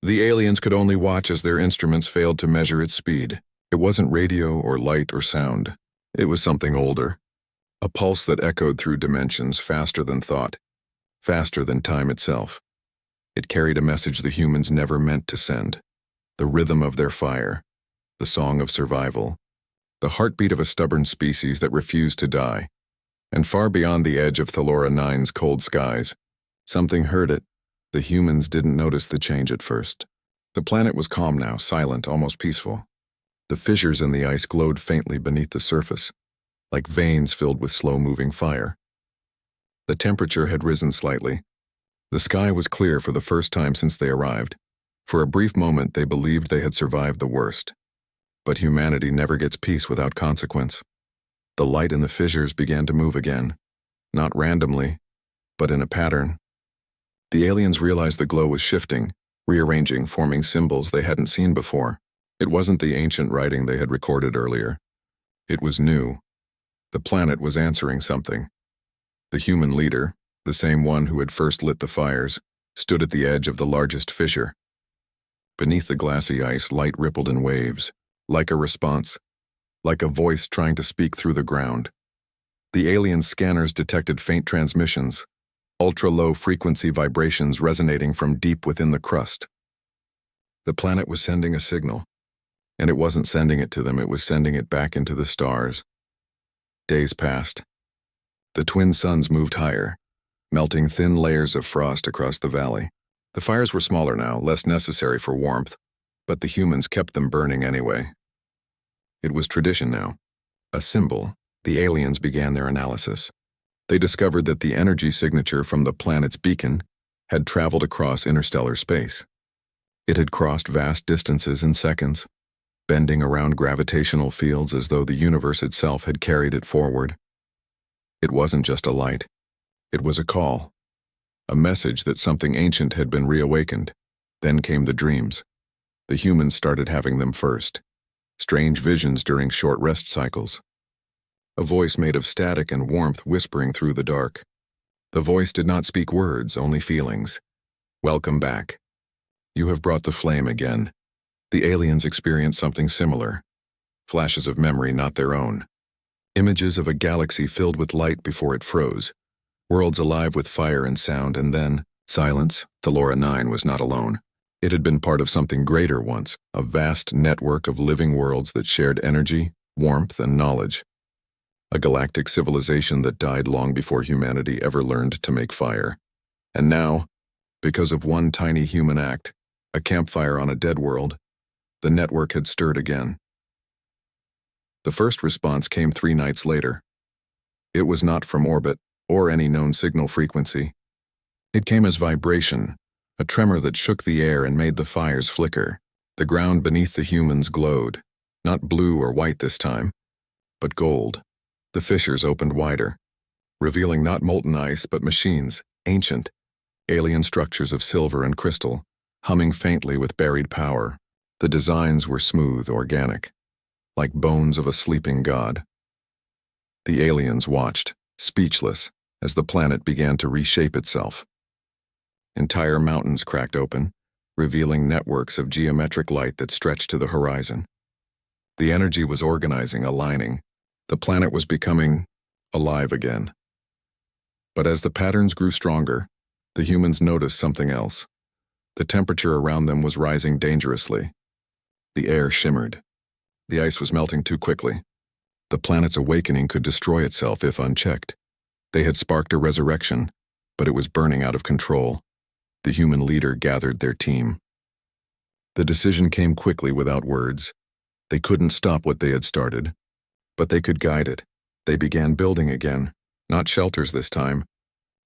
The aliens could only watch as their instruments failed to measure its speed. It wasn't radio or light or sound. It was something older. A pulse that echoed through dimensions faster than thought, faster than time itself. It carried a message the humans never meant to send. The rhythm of their fire, the song of survival, the heartbeat of a stubborn species that refused to die. And far beyond the edge of Thalora 9's cold skies, something heard it. The humans didn't notice the change at first. The planet was calm now, silent, almost peaceful. The fissures in the ice glowed faintly beneath the surface, like veins filled with slow-moving fire. The temperature had risen slightly. The sky was clear for the first time since they arrived. For a brief moment, they believed they had survived the worst. But humanity never gets peace without consequence. The light in the fissures began to move again, not randomly, but in a pattern. The aliens realized the glow was shifting, rearranging, forming symbols they hadn't seen before. It wasn't the ancient writing they had recorded earlier. It was new. The planet was answering something. The human leader, the same one who had first lit the fires, stood at the edge of the largest fissure. Beneath the glassy ice, light rippled in waves, like a response, like a voice trying to speak through the ground. The alien scanners detected faint transmissions, ultra-low frequency vibrations resonating from deep within the crust. The planet was sending a signal, and it wasn't sending it to them, it was sending it back into the stars. Days passed. The twin suns moved higher, melting thin layers of frost across the valley. The fires were smaller now, less necessary for warmth, but the humans kept them burning anyway. It was tradition now, a symbol. The aliens began their analysis. They discovered that the energy signature from the planet's beacon had traveled across interstellar space. It had crossed vast distances in seconds, bending around gravitational fields as though the universe itself had carried it forward. It wasn't just a light. It was a call, a message that something ancient had been reawakened. Then came the dreams. The humans started having them first. Strange visions during short rest cycles. a voice made of static and warmth whispering through the dark. The voice did not speak words, only feelings. Welcome back. You have brought the flame again. The aliens experienced something similar. Flashes of memory not their own. Images of a galaxy filled with light before it froze. Worlds alive with fire and sound, and then silence. Thalora 9 was not alone. It had been part of something greater once, a vast network of living worlds that shared energy, warmth, and knowledge. A galactic civilization that died long before humanity ever learned to make fire. And now, because of one tiny human act, a campfire on a dead world, the network had stirred again. The first response came 3 nights later. It was not from orbit or any known signal frequency. It came as vibration, a tremor that shook the air and made the fires flicker. The ground beneath the humans glowed, not blue or white this time, but gold. The fissures opened wider, revealing not molten ice but machines, ancient, alien structures of silver and crystal, humming faintly with buried power. The designs were smooth, organic, like bones of a sleeping god. The aliens watched, speechless, as the planet began to reshape itself. Entire mountains cracked open, revealing networks of geometric light that stretched to the horizon. The energy was organizing, aligning. The planet was becoming alive again. But as the patterns grew stronger, the humans noticed something else. The temperature around them was rising dangerously. The air shimmered. The ice was melting too quickly. The planet's awakening could destroy itself if unchecked. They had sparked a resurrection, but it was burning out of control. The human leader gathered their team. The decision came quickly without words. They couldn't stop what they had started, but they could guide it. They began building again, not shelters this time,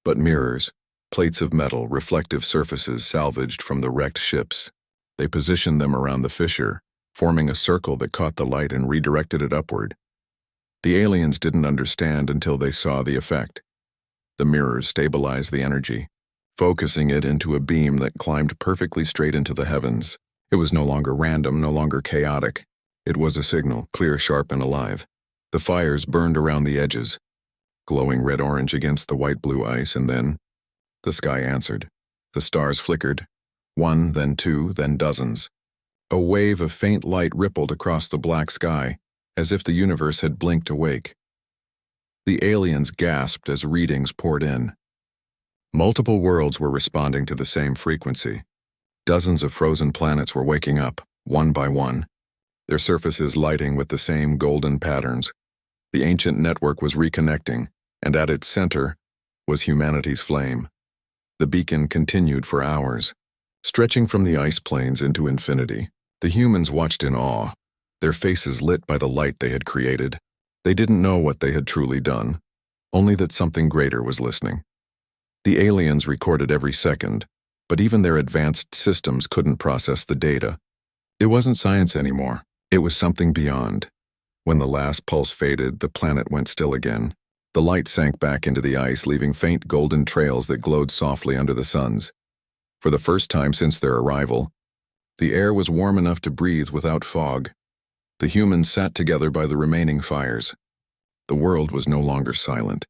but mirrors, plates of metal, reflective surfaces salvaged from the wrecked ships. They positioned them around the fissure, forming a circle that caught the light and redirected it upward. The aliens didn't understand until they saw the effect. The mirrors stabilized the energy, focusing it into a beam that climbed perfectly straight into the heavens. It was no longer random, no longer chaotic. It was a signal, clear, sharp, and alive. The fires burned around the edges, glowing red-orange against the white-blue ice, and then the sky answered. The stars flickered, 1, then 2, then dozens. A wave of faint light rippled across the black sky, as if the universe had blinked awake. The aliens gasped as readings poured in. Multiple worlds were responding to the same frequency. Dozens of frozen planets were waking up, one by one, their surfaces lighting with the same golden patterns. The ancient network was reconnecting, and at its center was humanity's flame. The beacon continued for hours, stretching from the ice plains into infinity. The humans watched in awe, their faces lit by the light they had created. They didn't know what they had truly done, only that something greater was listening. The aliens recorded every second, but even their advanced systems couldn't process the data. It wasn't science anymore. It was something beyond. When the last pulse faded, the planet went still again. The light sank back into the ice, leaving faint golden trails that glowed softly under the suns. For the first time since their arrival, the air was warm enough to breathe without fog. The humans sat together by the remaining fires. The world was no longer silent.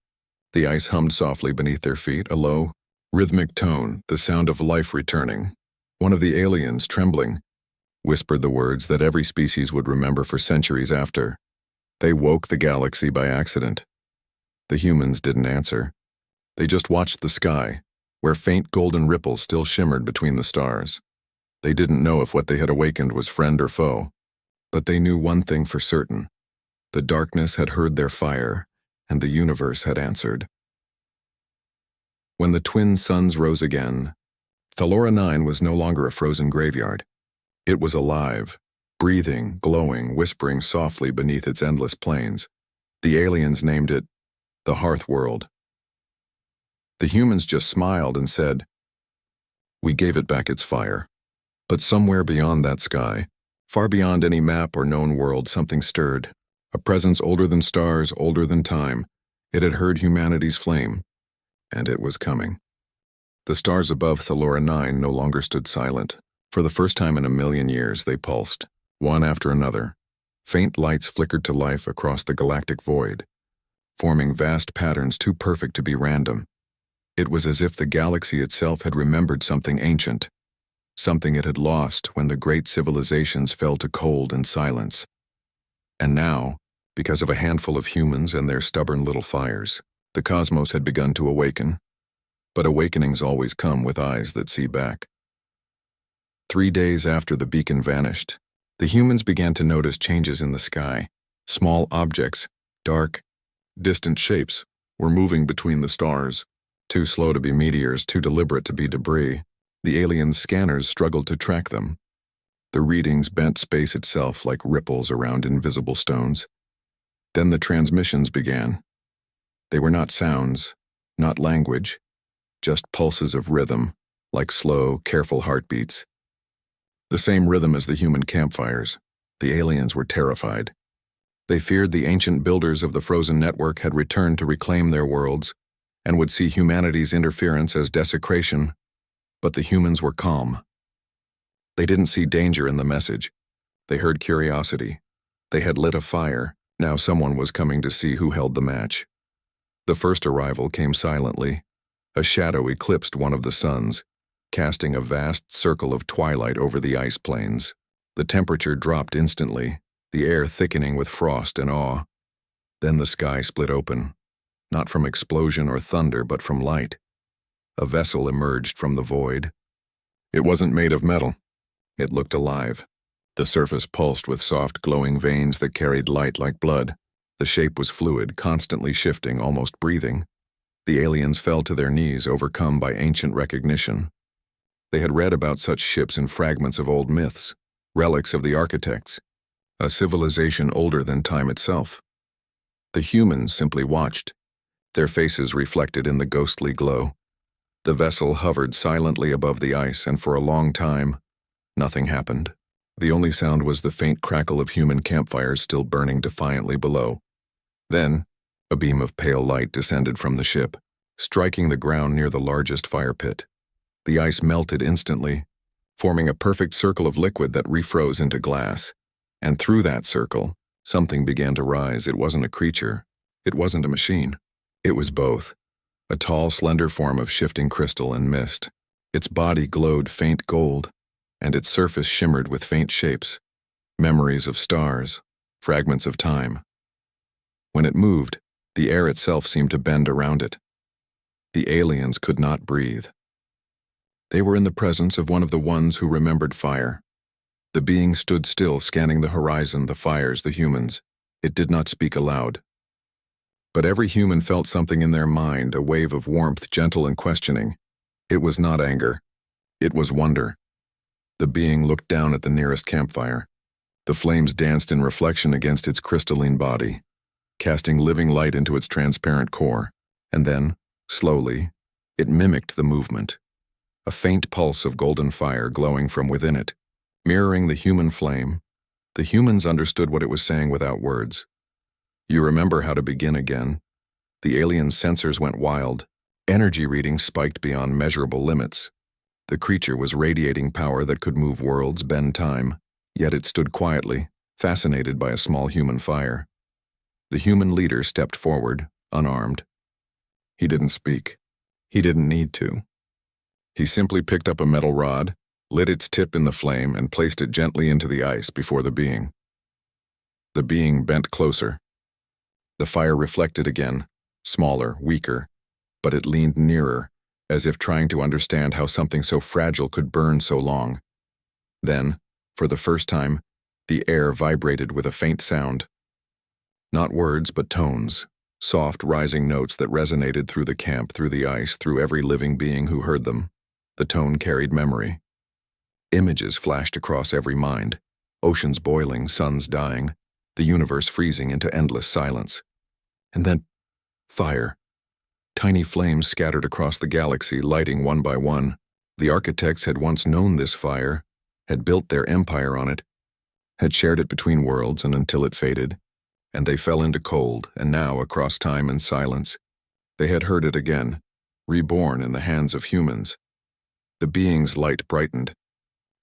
The ice hummed softly beneath their feet, a low, rhythmic tone, the sound of life returning. One of the aliens, trembling, whispered the words that every species would remember for centuries after. They woke the galaxy by accident. The humans didn't answer. They just watched the sky, where faint golden ripples still shimmered between the stars. They didn't know if what they had awakened was friend or foe, but they knew one thing for certain. The darkness had heard their fire, and the universe had answered. When the twin suns rose again, Thalora 9 was no longer a frozen graveyard. It was alive, breathing, glowing, whispering softly beneath its endless plains. The aliens named it the Hearth World. The humans just smiled and said, "We gave it back its fire." But somewhere beyond that sky, far beyond any map or known world, something stirred. A presence older than stars, older than time. It had heard humanity's flame, and it was coming. The stars above Thalora 9 no longer stood silent. For the first time in a million years, they pulsed, one after another. Faint lights flickered to life across the galactic void. forming vast patterns too perfect to be random. It was as if the galaxy itself had remembered something ancient, something it had lost when the great civilizations fell to cold and silence. And now, because of a handful of humans and their stubborn little fires, the cosmos had begun to awaken. But awakenings always come with eyes that see back. 3 days after the beacon vanished, the humans began to notice changes in the sky. Small objects, dark, distant shapes, were moving between the stars. Too slow to be meteors, too deliberate to be debris, the alien scanners struggled to track them. The readings bent space itself like ripples around invisible stones. Then the transmissions began. They were not sounds, not language, just pulses of rhythm, like slow, careful heartbeats. The same rhythm as the human campfires. The aliens were terrified. They feared the ancient builders of the frozen network had returned to reclaim their worlds and would see humanity's interference as desecration, but the humans were calm. They didn't see danger in the message. They heard curiosity. They had lit a fire. Now someone was coming to see who held the match. The first arrival came silently. A shadow eclipsed one of the suns, casting a vast circle of twilight over the ice plains. The temperature dropped instantly, the air thickening with frost and awe. Then the sky split open, not from explosion or thunder, but from light. A vessel emerged from the void. It wasn't made of metal. It looked alive. The surface pulsed with soft, glowing veins that carried light like blood. The shape was fluid, constantly shifting, almost breathing. The aliens fell to their knees, overcome by ancient recognition. They had read about such ships in fragments of old myths, relics of the architects, a civilization older than time itself. The humans simply watched, their faces reflected in the ghostly glow. The vessel hovered silently above the ice, and for a long time, nothing happened. The only sound was the faint crackle of human campfires still burning defiantly below. Then, a beam of pale light descended from the ship, striking the ground near the largest fire pit. The ice melted instantly, forming a perfect circle of liquid that refroze into glass. And through that circle, something began to rise. It wasn't a creature. It wasn't a machine. It was both. A tall, slender form of shifting crystal and mist. Its body glowed faint gold, and its surface shimmered with faint shapes, memories of stars, fragments of time. When it moved, the air itself seemed to bend around it. The aliens could not breathe. They were in the presence of one of the ones who remembered fire. The being stood still, scanning the horizon, the fires, the humans. It did not speak aloud. But every human felt something in their mind, a wave of warmth, gentle and questioning. It was not anger. It was wonder. The being looked down at the nearest campfire. The flames danced in reflection against its crystalline body, casting living light into its transparent core. And then, slowly, it mimicked the movement. A faint pulse of golden fire glowing from within it, mirroring the human flame. The humans understood what it was saying without words. You remember how to begin again. The alien sensors went wild. Energy readings spiked beyond measurable limits. The creature was radiating power that could move worlds, bend time, yet it stood quietly, fascinated by a small human fire. The human leader stepped forward, unarmed. He didn't speak. He didn't need to. He simply picked up a metal rod, lit its tip in the flame, and placed it gently into the ice before the being. The being bent closer. The fire reflected again, smaller, weaker, but it leaned nearer, as if trying to understand how something so fragile could burn so long. Then, for the first time, the air vibrated with a faint sound. Not words, but tones, soft, rising notes that resonated through the camp, through the ice, through every living being who heard them. The tone carried memory. Images flashed across every mind, oceans boiling, suns dying, the universe freezing into endless silence. And then, fire. Tiny flames scattered across the galaxy, lighting one by one. The architects had once known this fire, had built their empire on it, had shared it between worlds and until it faded, and they fell into cold, and now, across time and silence, they had heard it again, reborn in the hands of humans. The being's light brightened,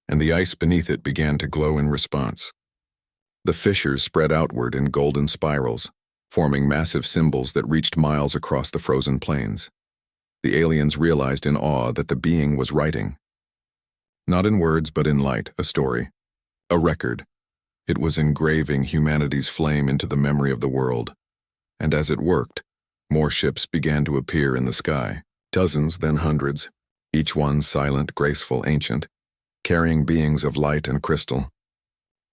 and the ice beneath it began to glow in response. The fissures spread outward in golden spirals, forming massive symbols that reached miles across the frozen plains. The aliens realized in awe that the being was writing. Not in words, but in light, a story. A record. It was engraving humanity's flame into the memory of the world. And as it worked, more ships began to appear in the sky. Dozens, then hundreds, each one silent, graceful, ancient, carrying beings of light and crystal.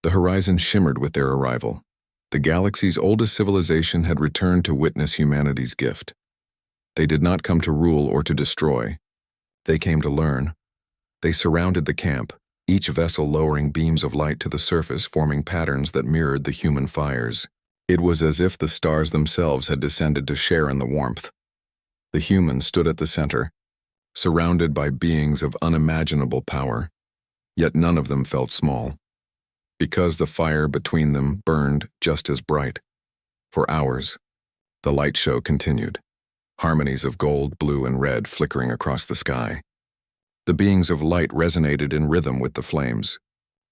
The horizon shimmered with their arrival. The galaxy's oldest civilization had returned to witness humanity's gift. They did not come to rule or to destroy. They came to learn. They surrounded the camp, each vessel lowering beams of light to the surface, forming patterns that mirrored the human fires. It was as if the stars themselves had descended to share in the warmth. The humans stood at the center, surrounded by beings of unimaginable power, yet none of them felt small, because the fire between them burned just as bright. For hours, the light show continued, harmonies of gold, blue, and red flickering across the sky. The beings of light resonated in rhythm with the flames,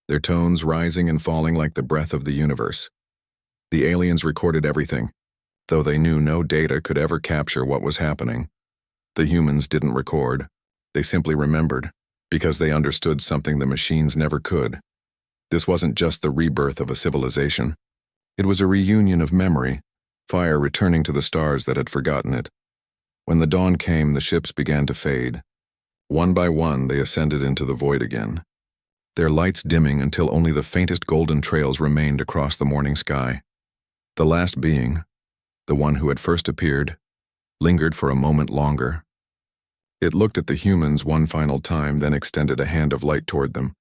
their tones rising and falling like the breath of the universe. The aliens recorded everything, though they knew no data could ever capture what was happening. The humans didn't record. They simply remembered, because they understood something the machines never could. This wasn't just the rebirth of a civilization. It was a reunion of memory, fire returning to the stars that had forgotten it. When the dawn came, the ships began to fade. One by one, they ascended into the void again, their lights dimming until only the faintest golden trails remained across the morning sky. The last being, the one who had first appeared, lingered for a moment longer. It looked at the humans one final time, then extended a hand of light toward them.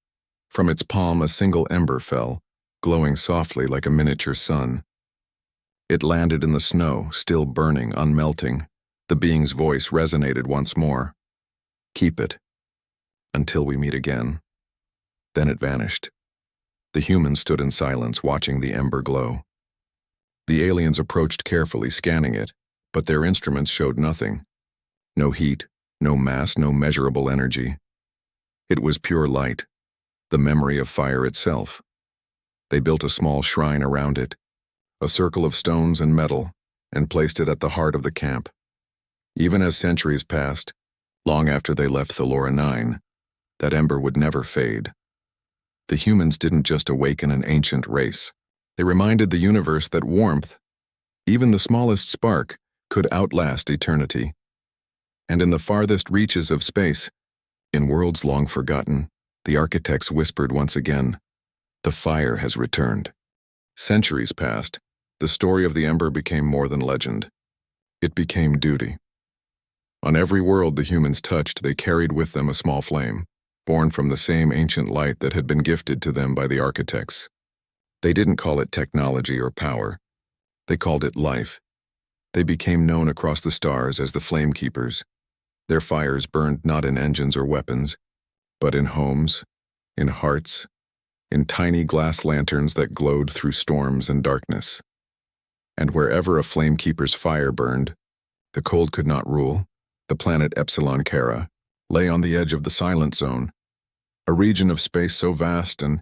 From its palm, a single ember fell, glowing softly like a miniature sun. It landed in the snow, still burning, unmelting. The being's voice resonated once more. "Keep it, until we meet again." Then it vanished. The humans stood in silence, watching the ember glow. The aliens approached carefully, scanning it, but their instruments showed nothing. No heat, no mass, no measurable energy. It was pure light, the memory of fire itself. They built a small shrine around it, a circle of stones and metal, and placed it at the heart of the camp. Even as centuries passed, long after they left Thalora 9, that ember would never fade. The humans didn't just awaken an ancient race. They reminded the universe that warmth, even the smallest spark, could outlast eternity. And in the farthest reaches of space, in worlds long forgotten, the architects whispered once again, "The fire has returned." Centuries passed. The story of the ember became more than legend. It became duty. On every world the humans touched, they carried with them a small flame, born from the same ancient light that had been gifted to them by the architects. They didn't call it technology or power. They called it life. They became known across the stars as the Flame Keepers. Their fires burned not in engines or weapons, but in homes, in hearts, in tiny glass lanterns that glowed through storms and darkness. And wherever a Flame Keeper's fire burned, the cold could not rule. The planet Epsilon Cara lay on the edge of the Silent Zone, a region of space so vast and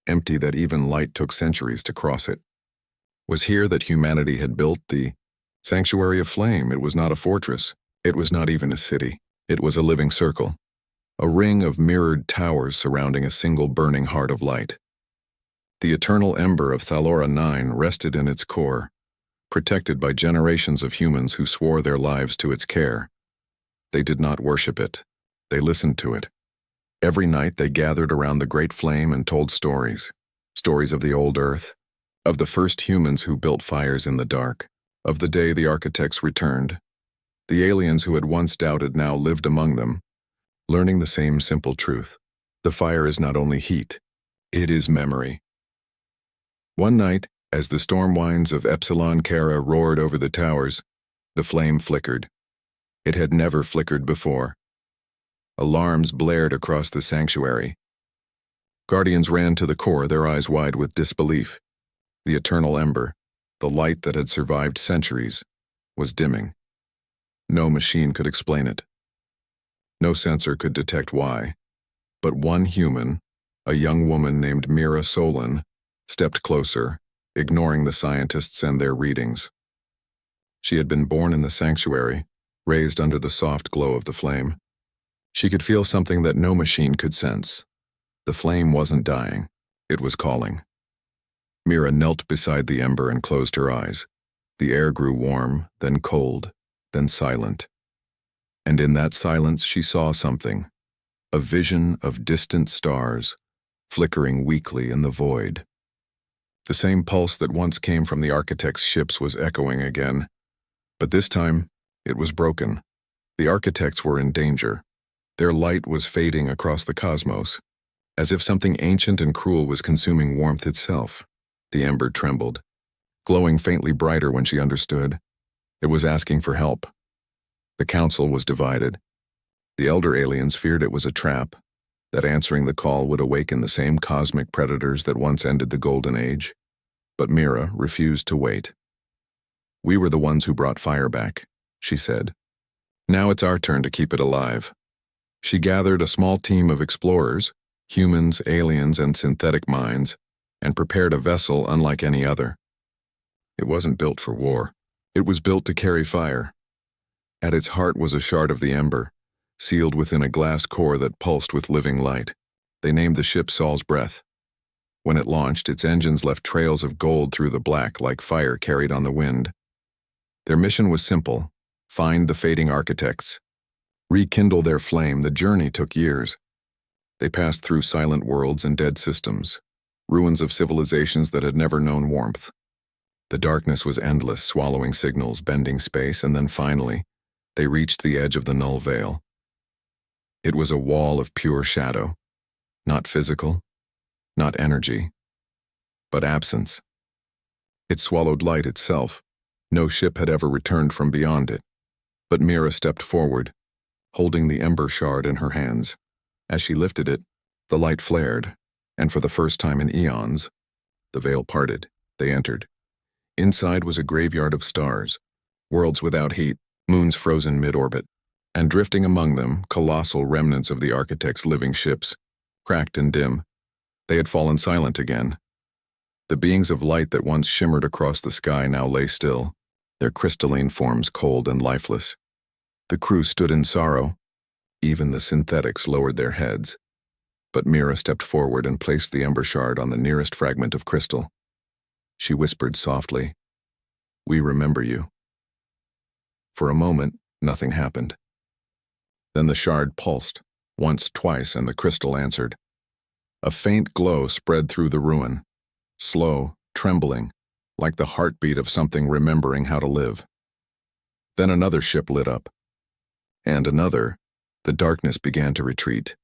empty that even light took centuries to cross it. Was here that humanity had built the Sanctuary of Flame. It was not a fortress. It was not even a city. It was a living circle, a ring of mirrored towers surrounding a single burning heart of light. The eternal ember of Thalora 9 rested in its core, protected by generations of humans who swore their lives to its care. They did not worship it. They listened to it. Every night they gathered around the great flame and told stories. Stories of the old Earth, of the first humans who built fires in the dark, of the day the architects returned. The aliens who had once doubted now lived among them, learning the same simple truth. The fire is not only heat, it is memory. One night, as the storm winds of Epsilon Cara roared over the towers, the flame flickered. It had never flickered before. Alarms blared across the sanctuary. Guardians ran to the core, their eyes wide with disbelief. The eternal ember, the light that had survived centuries, was dimming. No machine could explain it. No sensor could detect why. But one human, a young woman named Mira Solon, stepped closer, ignoring the scientists and their readings. She had been born in the sanctuary, raised under the soft glow of the flame. She could feel something that no machine could sense. The flame wasn't dying. It was calling. Mira knelt beside the ember and closed her eyes. The air grew warm, then cold, then silent. And in that silence she saw something, a vision of distant stars, flickering weakly in the void. The same pulse that once came from the architect's ships was echoing again, but this time it was broken. The architects were in danger. Their light was fading across the cosmos, as if something ancient and cruel was consuming warmth itself. The ember trembled, glowing faintly brighter when she understood. It was asking for help. The council was divided. The elder aliens feared it was a trap, that answering the call would awaken the same cosmic predators that once ended the Golden Age. But Mira refused to wait. "We were the ones who brought fire back," she said. "Now it's our turn to keep it alive." She gathered a small team of explorers, humans, aliens, and synthetic minds, and prepared a vessel unlike any other. It wasn't built for war. It was built to carry fire. At its heart was a shard of the ember, sealed within a glass core that pulsed with living light. They named the ship Saul's Breath. When it launched, its engines left trails of gold through the black like fire carried on the wind. Their mission was simple: find the fading architects. Rekindle their flame. The journey took years. They passed through silent worlds and dead systems, ruins of civilizations that had never known warmth. The darkness was endless, swallowing signals, bending space, and then finally, they reached the edge of the null veil. It was a wall of pure shadow, not physical, not energy, but absence. It swallowed light itself. No ship had ever returned from beyond it. But Mira stepped forward, holding the ember shard in her hands. As she lifted it, the light flared, and for the first time in eons, the veil parted. They entered. Inside was a graveyard of stars, worlds without heat, moons frozen mid-orbit, and drifting among them, colossal remnants of the architect's living ships, cracked and dim. They had fallen silent again. The beings of light that once shimmered across the sky now lay still, their crystalline forms cold and lifeless. The crew stood in sorrow. Even the synthetics lowered their heads. But Mira stepped forward and placed the ember shard on the nearest fragment of crystal. She whispered softly, "We remember you." For a moment, nothing happened. Then the shard pulsed, once, twice, and the crystal answered. A faint glow spread through the ruin, slow, trembling, like the heartbeat of something remembering how to live. Then another ship lit up. And another. The darkness began to retreat.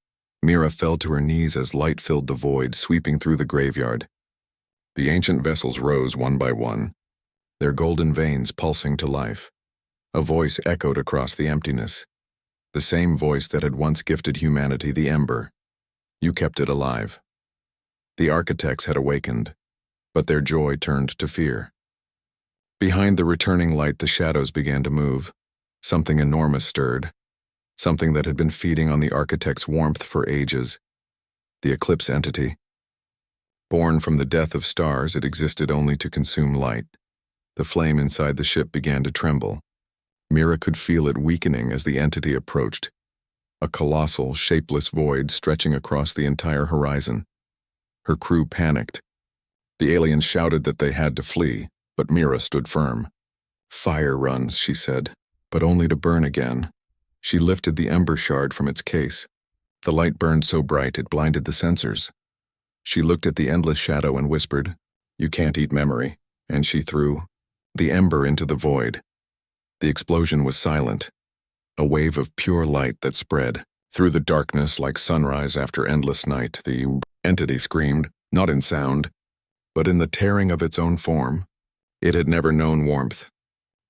Mira fell to her knees as light filled the void, sweeping through the graveyard. The ancient vessels rose one by one, their golden veins pulsing to life. A voice echoed across the emptiness, the same voice that had once gifted humanity the ember. You kept it alive. The architects had awakened, but their joy turned to fear. Behind the returning light, the shadows began to move. Something enormous stirred, something that had been feeding on the architect's warmth for ages. The eclipse entity. Born from the death of stars, it existed only to consume light. The flame inside the ship began to tremble. Mira could feel it weakening as the entity approached, a colossal, shapeless void stretching across the entire horizon. Her crew panicked. The aliens shouted that they had to flee, but Mira stood firm. "Fire runs," she said, "but only to burn again." She lifted the ember shard from its case. The light burned so bright it blinded the sensors. She looked at the endless shadow and whispered, "You can't eat memory," and she threw the ember into the void. The explosion was silent, a wave of pure light that spread. Through the darkness like sunrise after endless night, the entity screamed, not in sound, but in the tearing of its own form. It had never known warmth.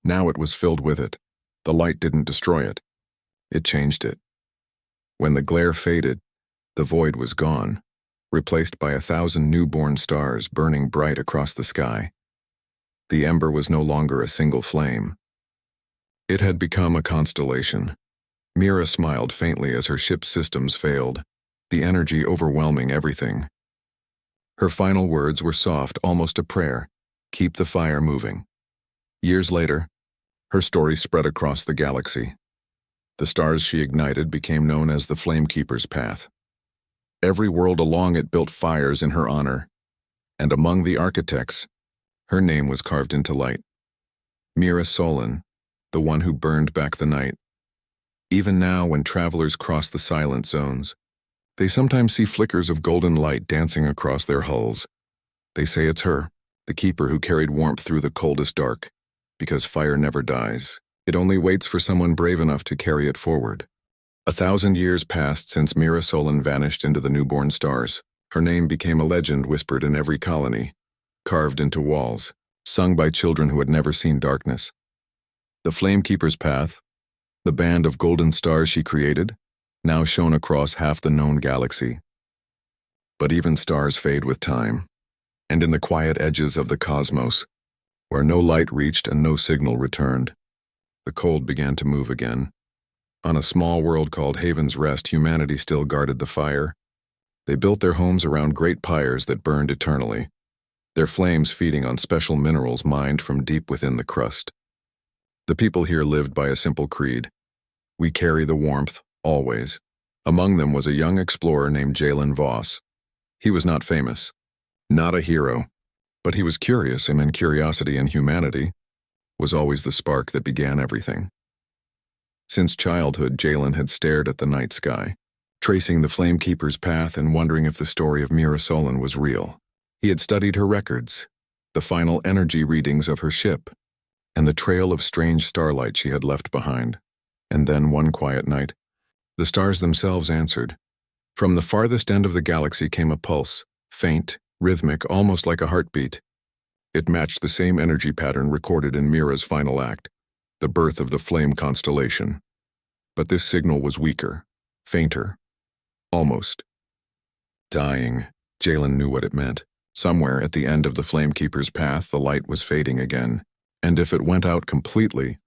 Now it was filled with it. The light didn't destroy it. It changed it. When the glare faded, the void was gone, replaced by 1,000 newborn stars burning bright across the sky. The ember was no longer a single flame. It had become a constellation. Mira smiled faintly as her ship's systems failed, the energy overwhelming everything. Her final words were soft, almost a prayer. Keep the fire moving. Years later, Her story spread across the galaxy. The stars she ignited became known as the Flamekeeper's Path. Every world along it built fires in her honor, and among the architects, her name was carved into light. Mira Solon, the one who burned back the night. Even now, when travelers cross the silent zones, they sometimes see flickers of golden light dancing across their hulls. They say it's her, the keeper who carried warmth through the coldest dark, because fire never dies. It only waits for someone brave enough to carry it forward. 1,000 years passed since Mira Solon vanished into the newborn stars. Her name became a legend whispered in every colony, carved into walls, sung by children who had never seen darkness. The Flamekeeper's Path, the band of golden stars she created, now shone across half the known galaxy. But even stars fade with time, and in the quiet edges of the cosmos, where no light reached and no signal returned, the cold began to move again. On a small world called Haven's Rest, humanity still guarded the fire. They built their homes around great pyres that burned eternally, their flames feeding on special minerals mined from deep within the crust. The people here lived by a simple creed. We carry the warmth, always. Among them was a young explorer named Jalen Voss. He was not famous, not a hero, but he was curious, and in curiosity and humanity was always the spark that began everything. Since childhood, Jalen had stared at the night sky, tracing the Flamekeeper's path and wondering if the story of Mira Solon was real. He had studied her records, the final energy readings of her ship, and the trail of strange starlight she had left behind. And then, one quiet night, the stars themselves answered. From the farthest end of the galaxy came a pulse, faint, rhythmic, almost like a heartbeat. It matched the same energy pattern recorded in Mira's final act, the birth of the flame constellation. But this signal was weaker, fainter, almost. Dying. Jalen knew what it meant. Somewhere at the end of the Flamekeeper's path, the light was fading again, and if it went out completely,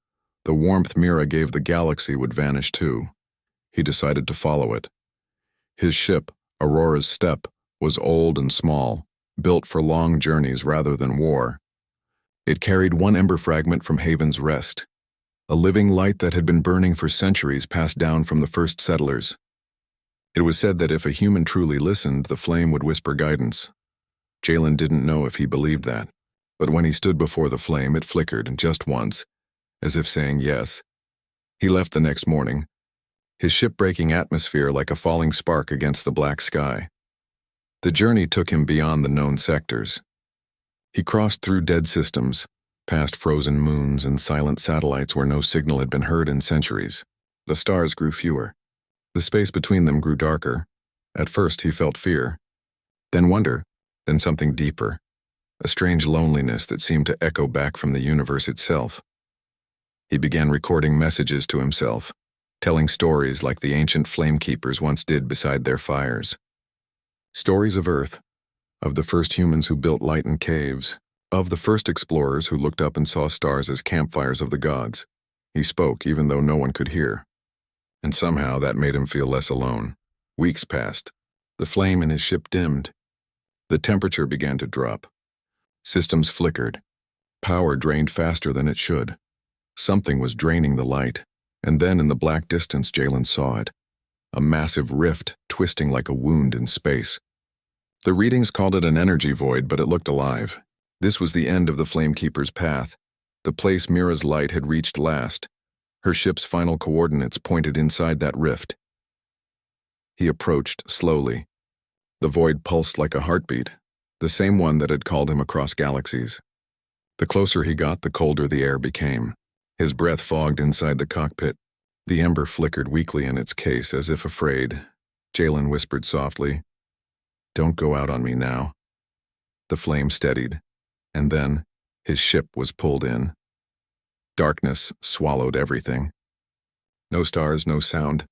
the warmth Mira gave the galaxy would vanish too. He decided to follow it. His ship, Aurora's Step, was old and small, built for long journeys rather than war. It carried one ember fragment from Haven's Rest, a living light that had been burning for centuries passed down from the first settlers. It was said that if a human truly listened, the flame would whisper guidance. Jalen didn't know if he believed that, but when he stood before the flame, it flickered just once, as if saying yes. He left the next morning, his ship-breaking atmosphere like a falling spark against the black sky. The journey took him beyond the known sectors. He crossed through dead systems, past frozen moons and silent satellites where no signal had been heard in centuries. The stars grew fewer. The space between them grew darker. At first he felt fear, then wonder, then something deeper, a strange loneliness that seemed to echo back from the universe itself. He began recording messages to himself, telling stories like the ancient flamekeepers once did beside their fires. Stories of Earth, of the first humans who built light in caves, of the first explorers who looked up and saw stars as campfires of the gods. He spoke even though no one could hear. And somehow that made him feel less alone. Weeks passed. The flame in his ship dimmed. The temperature began to drop. Systems flickered. Power drained faster than it should. Something was draining the light, and then in the black distance Jalen saw it. A massive rift twisting like a wound in space. The readings called it an energy void, but it looked alive. This was the end of the Flamekeeper's path, the place Mira's light had reached last. Her ship's final coordinates pointed inside that rift. He approached slowly. The void pulsed like a heartbeat, the same one that had called him across galaxies. The closer he got, the colder the air became. His breath fogged inside the cockpit. The ember flickered weakly in its case, as if afraid. Jalen whispered softly, "Don't go out on me now." The flame steadied, and then his ship was pulled in. Darkness swallowed everything. No stars, no sound,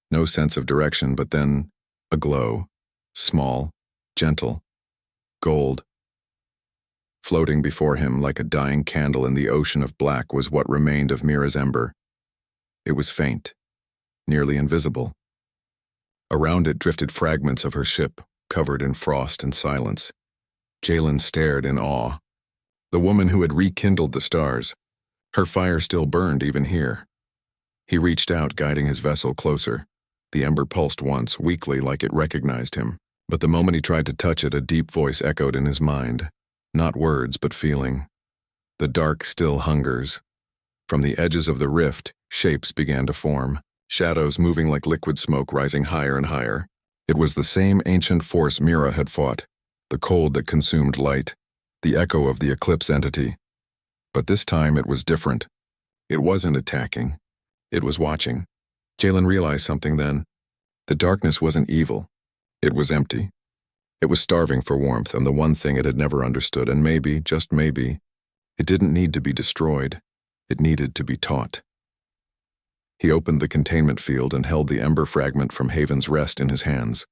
no sense of direction, but then a glow, small, gentle, gold. Floating before him like a dying candle in the ocean of black was what remained of Mira's ember. It was faint, nearly invisible. Around it drifted fragments of her ship, covered in frost and silence. Jalen stared in awe. The woman who had rekindled the stars, Her fire still burned even here. He reached out, guiding his vessel closer. The ember pulsed once, weakly, like it recognized him. But the moment he tried to touch it, a deep voice echoed in his mind. Not words, but feeling. The dark still hungers. From the edges of the rift, shapes began to form, shadows moving like liquid smoke rising higher and higher. It was the same ancient force Mira had fought, the cold that consumed light, the echo of the eclipse entity. But this time it was different. It wasn't attacking. It was watching. Jalen realized something then. The darkness wasn't evil. It was empty. It was starving for warmth and the one thing it had never understood, and maybe, just maybe, it didn't need to be destroyed. It needed to be taught. He opened the containment field and held the ember fragment from Haven's Rest in his hands.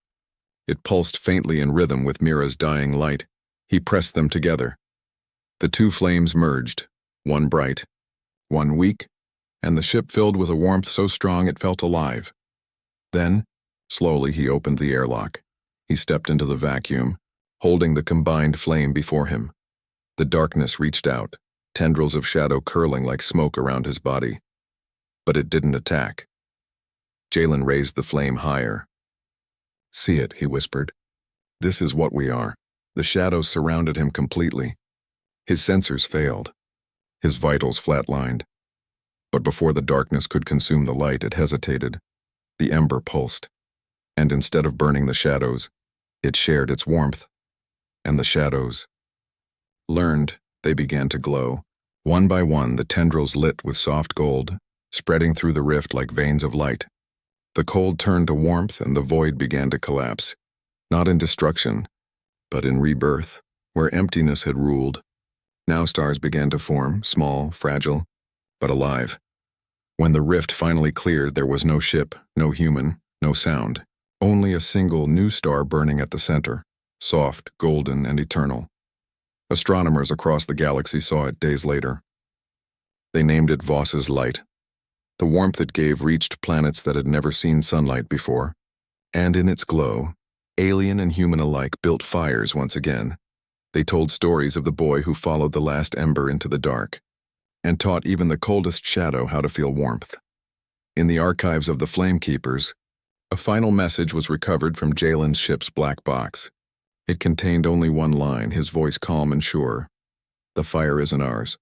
It pulsed faintly in rhythm with Mira's dying light. He pressed them together. The two flames merged, one bright, one weak, and the ship filled with a warmth so strong it felt alive. Then, slowly he opened the airlock. He stepped into the vacuum, holding the combined flame before him. The darkness reached out, tendrils of shadow curling like smoke around his body. But it didn't attack. Jalen raised the flame higher. "See it," he whispered. "This is what we are." The shadows surrounded him completely. His sensors failed. His vitals flatlined. But before the darkness could consume the light, it hesitated. The ember pulsed. And instead of burning the shadows, it shared its warmth. And the shadows learned. They began to glow. One by one, the tendrils lit with soft gold, spreading through the rift like veins of light. The cold turned to warmth and the void began to collapse, not in destruction, but in rebirth, where emptiness had ruled. Now stars began to form, small, fragile, but alive. When the rift finally cleared, there was no ship, no human, no sound, only a single new star burning at the center, soft, golden, and eternal. Astronomers across the galaxy saw it days later. They named it Voss's Light. The warmth it gave reached planets that had never seen sunlight before, and in its glow, alien and human alike built fires once again. They told stories of the boy who followed the last ember into the dark, and taught even the coldest shadow how to feel warmth. In the archives of the Flamekeepers, a final message was recovered from Jalen's ship's black box. It contained only one line, his voice calm and sure. "The fire isn't ours.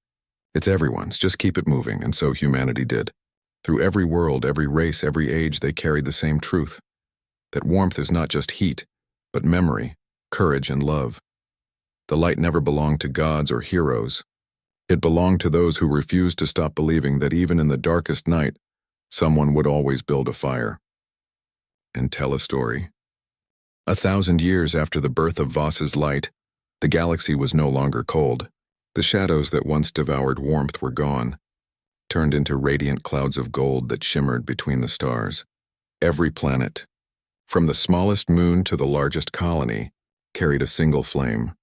It's everyone's, just keep it moving," and so humanity did. Through every world, every race, every age, they carried the same truth. That warmth is not just heat, but memory, courage, and love. The light never belonged to gods or heroes. It belonged to those who refused to stop believing that even in the darkest night, someone would always build a fire and tell a story. 1,000 years after the birth of Voss's Light, the galaxy was no longer cold. The shadows that once devoured warmth were gone, turned into radiant clouds of gold that shimmered between the stars. Every planet, from the smallest moon to the largest colony, carried a single flame,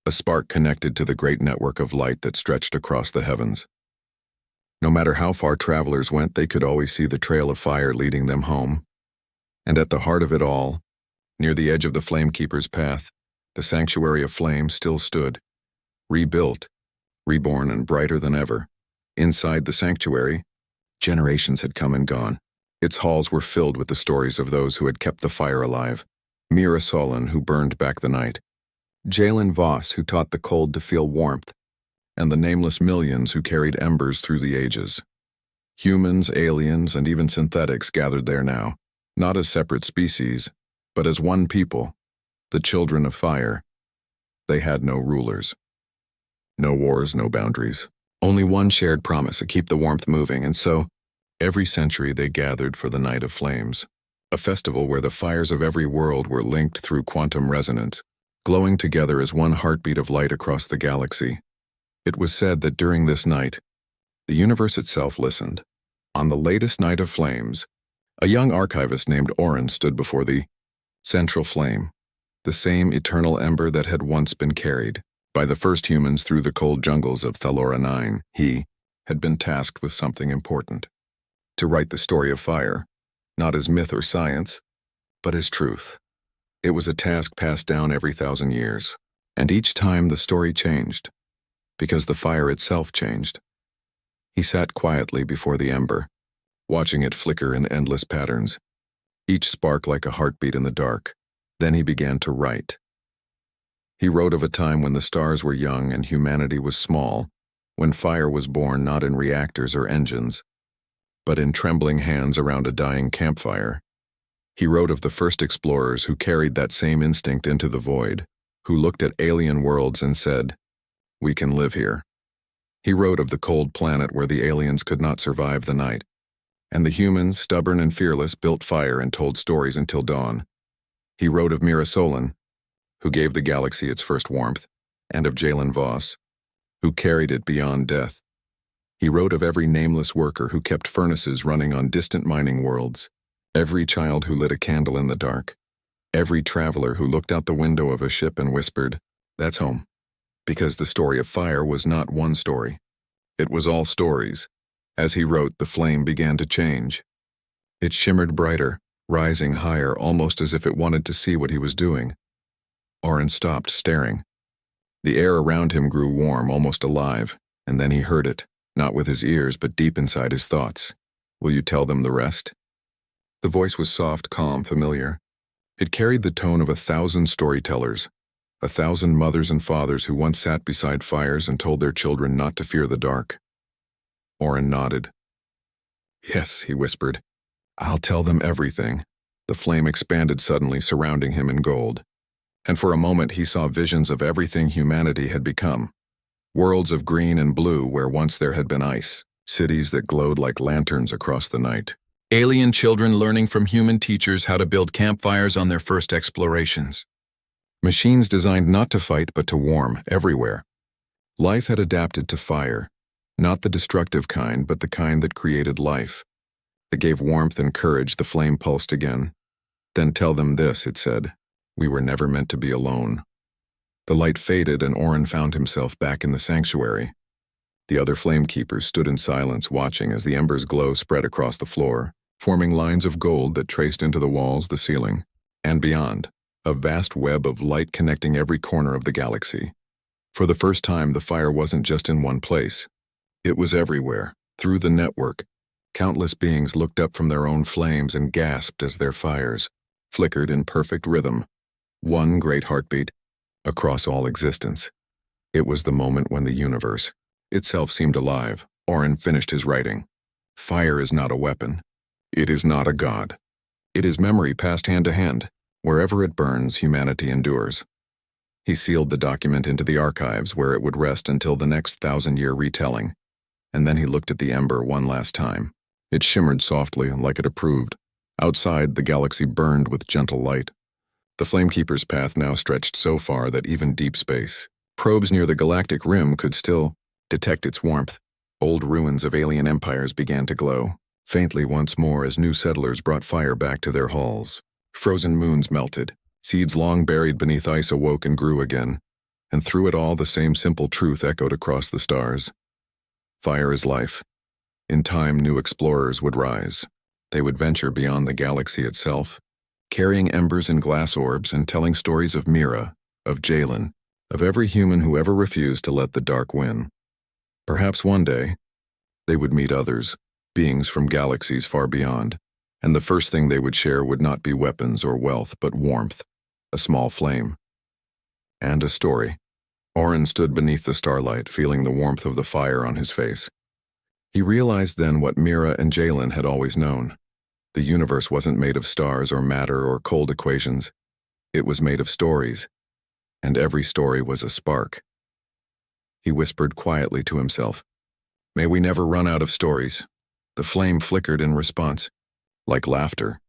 a spark connected to the great network of light that stretched across the heavens. No matter how far travelers went, they could always see the trail of fire leading them home. And at the heart of it all, near the edge of the Flamekeeper's path, the sanctuary of flame still stood, rebuilt, reborn, and brighter than ever. Inside the sanctuary, generations had come and gone. Its halls were filled with the stories of those who had kept the fire alive. Mira Solon, who burned back the night. Jalen Voss, who taught the cold to feel warmth. And the nameless millions who carried embers through the ages. Humans, aliens, and even synthetics gathered there now, not as separate species, but as one people, the children of fire. They had no rulers. No wars, no boundaries. Only one shared promise to keep the warmth moving, and so, every century they gathered for the Night of Flames, a festival where the fires of every world were linked through quantum resonance, glowing together as one heartbeat of light across the galaxy. It was said that during this night, the universe itself listened. On the latest Night of Flames, a young archivist named Oren stood before the central flame, the same eternal ember that had once been carried by the first humans through the cold jungles of Thalora 9. He had been tasked with something important, to write the story of fire, not as myth or science, but as truth. It was a task passed down every 1,000 years, and each time the story changed, because the fire itself changed. He sat quietly before the ember, watching it flicker in endless patterns, each spark like a heartbeat in the dark. Then he began to write. He wrote of a time when the stars were young and humanity was small, when fire was born not in reactors or engines, but in trembling hands around a dying campfire. He wrote of the first explorers who carried that same instinct into the void, who looked at alien worlds and said, "We can live here." He wrote of the cold planet where the aliens could not survive the night, and the humans, stubborn and fearless, built fire and told stories until dawn. He wrote of Mira Solon, who gave the galaxy its first warmth, and of Jalen Voss, who carried it beyond death. He wrote of every nameless worker who kept furnaces running on distant mining worlds, every child who lit a candle in the dark, every traveler who looked out the window of a ship and whispered, "That's home." Because the story of fire was not one story. It was all stories. As he wrote, the flame began to change. It shimmered brighter, rising higher, almost as if it wanted to see what he was doing. Oren stopped, staring. The air around him grew warm, almost alive, and then he heard it, not with his ears, but deep inside his thoughts. "Will you tell them the rest?" The voice was soft, calm, familiar. It carried the tone of 1,000 storytellers, 1,000 mothers and fathers who once sat beside fires and told their children not to fear the dark. Oren nodded. "Yes," he whispered. "I'll tell them everything." The flame expanded suddenly, surrounding him in gold. And for a moment he saw visions of everything humanity had become. Worlds of green and blue where once there had been ice, cities that glowed like lanterns across the night. Alien children learning from human teachers how to build campfires on their first explorations. Machines designed not to fight but to warm everywhere. Life had adapted to fire, not the destructive kind but the kind that created life. It gave warmth and courage. The flame pulsed again. "Then tell them this," it said. "We were never meant to be alone." The light faded and Oren found himself back in the sanctuary. The other flamekeepers stood in silence, watching as the ember's glow spread across the floor, forming lines of gold that traced into the walls, the ceiling, and beyond, a vast web of light connecting every corner of the galaxy. For the first time, the fire wasn't just in one place. It was everywhere, through the network. Countless beings looked up from their own flames and gasped as their fires flickered in perfect rhythm. One great heartbeat across all existence. It was the moment when the universe itself seemed alive. Oren finished his writing. Fire is not a weapon. It is not a god. It is memory passed hand to hand. Wherever it burns, humanity endures. He sealed the document into the archives where it would rest until the next 1,000-year retelling, and then he looked at the ember one last time. It shimmered softly, like it approved. Outside, the galaxy burned with gentle light. The Flamekeeper's path now stretched so far that even deep space, probes near the galactic rim, could still detect its warmth. Old ruins of alien empires began to glow, faintly once more as new settlers brought fire back to their halls. Frozen moons melted. Seeds long buried beneath ice awoke and grew again, and through it all the same simple truth echoed across the stars. Fire is life. In time, new explorers would rise. They would venture beyond the galaxy itself, carrying embers and glass orbs and telling stories of Mira, of Jalen, of every human who ever refused to let the dark win. Perhaps one day, they would meet others, beings from galaxies far beyond, and the first thing they would share would not be weapons or wealth, but warmth, a small flame, and a story. Oren stood beneath the starlight, feeling the warmth of the fire on his face. He realized then what Mira and Jalen had always known. The universe wasn't made of stars or matter or cold equations. It was made of stories, and every story was a spark. He whispered quietly to himself, "May we never run out of stories." The flame flickered in response, like laughter,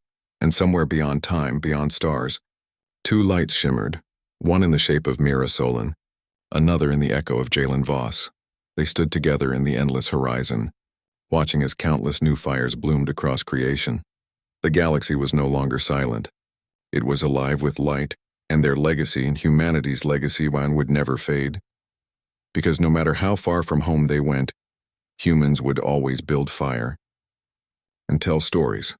and somewhere beyond time, beyond stars, two lights shimmered, one in the shape of Mira Solon, another in the echo of Jalen Voss. They stood together in the endless horizon, watching as countless new fires bloomed across creation. The galaxy was no longer silent. It was alive with light, and their legacy and humanity's legacy would never fade. Because no matter how far from home they went, humans would always build fire and tell stories.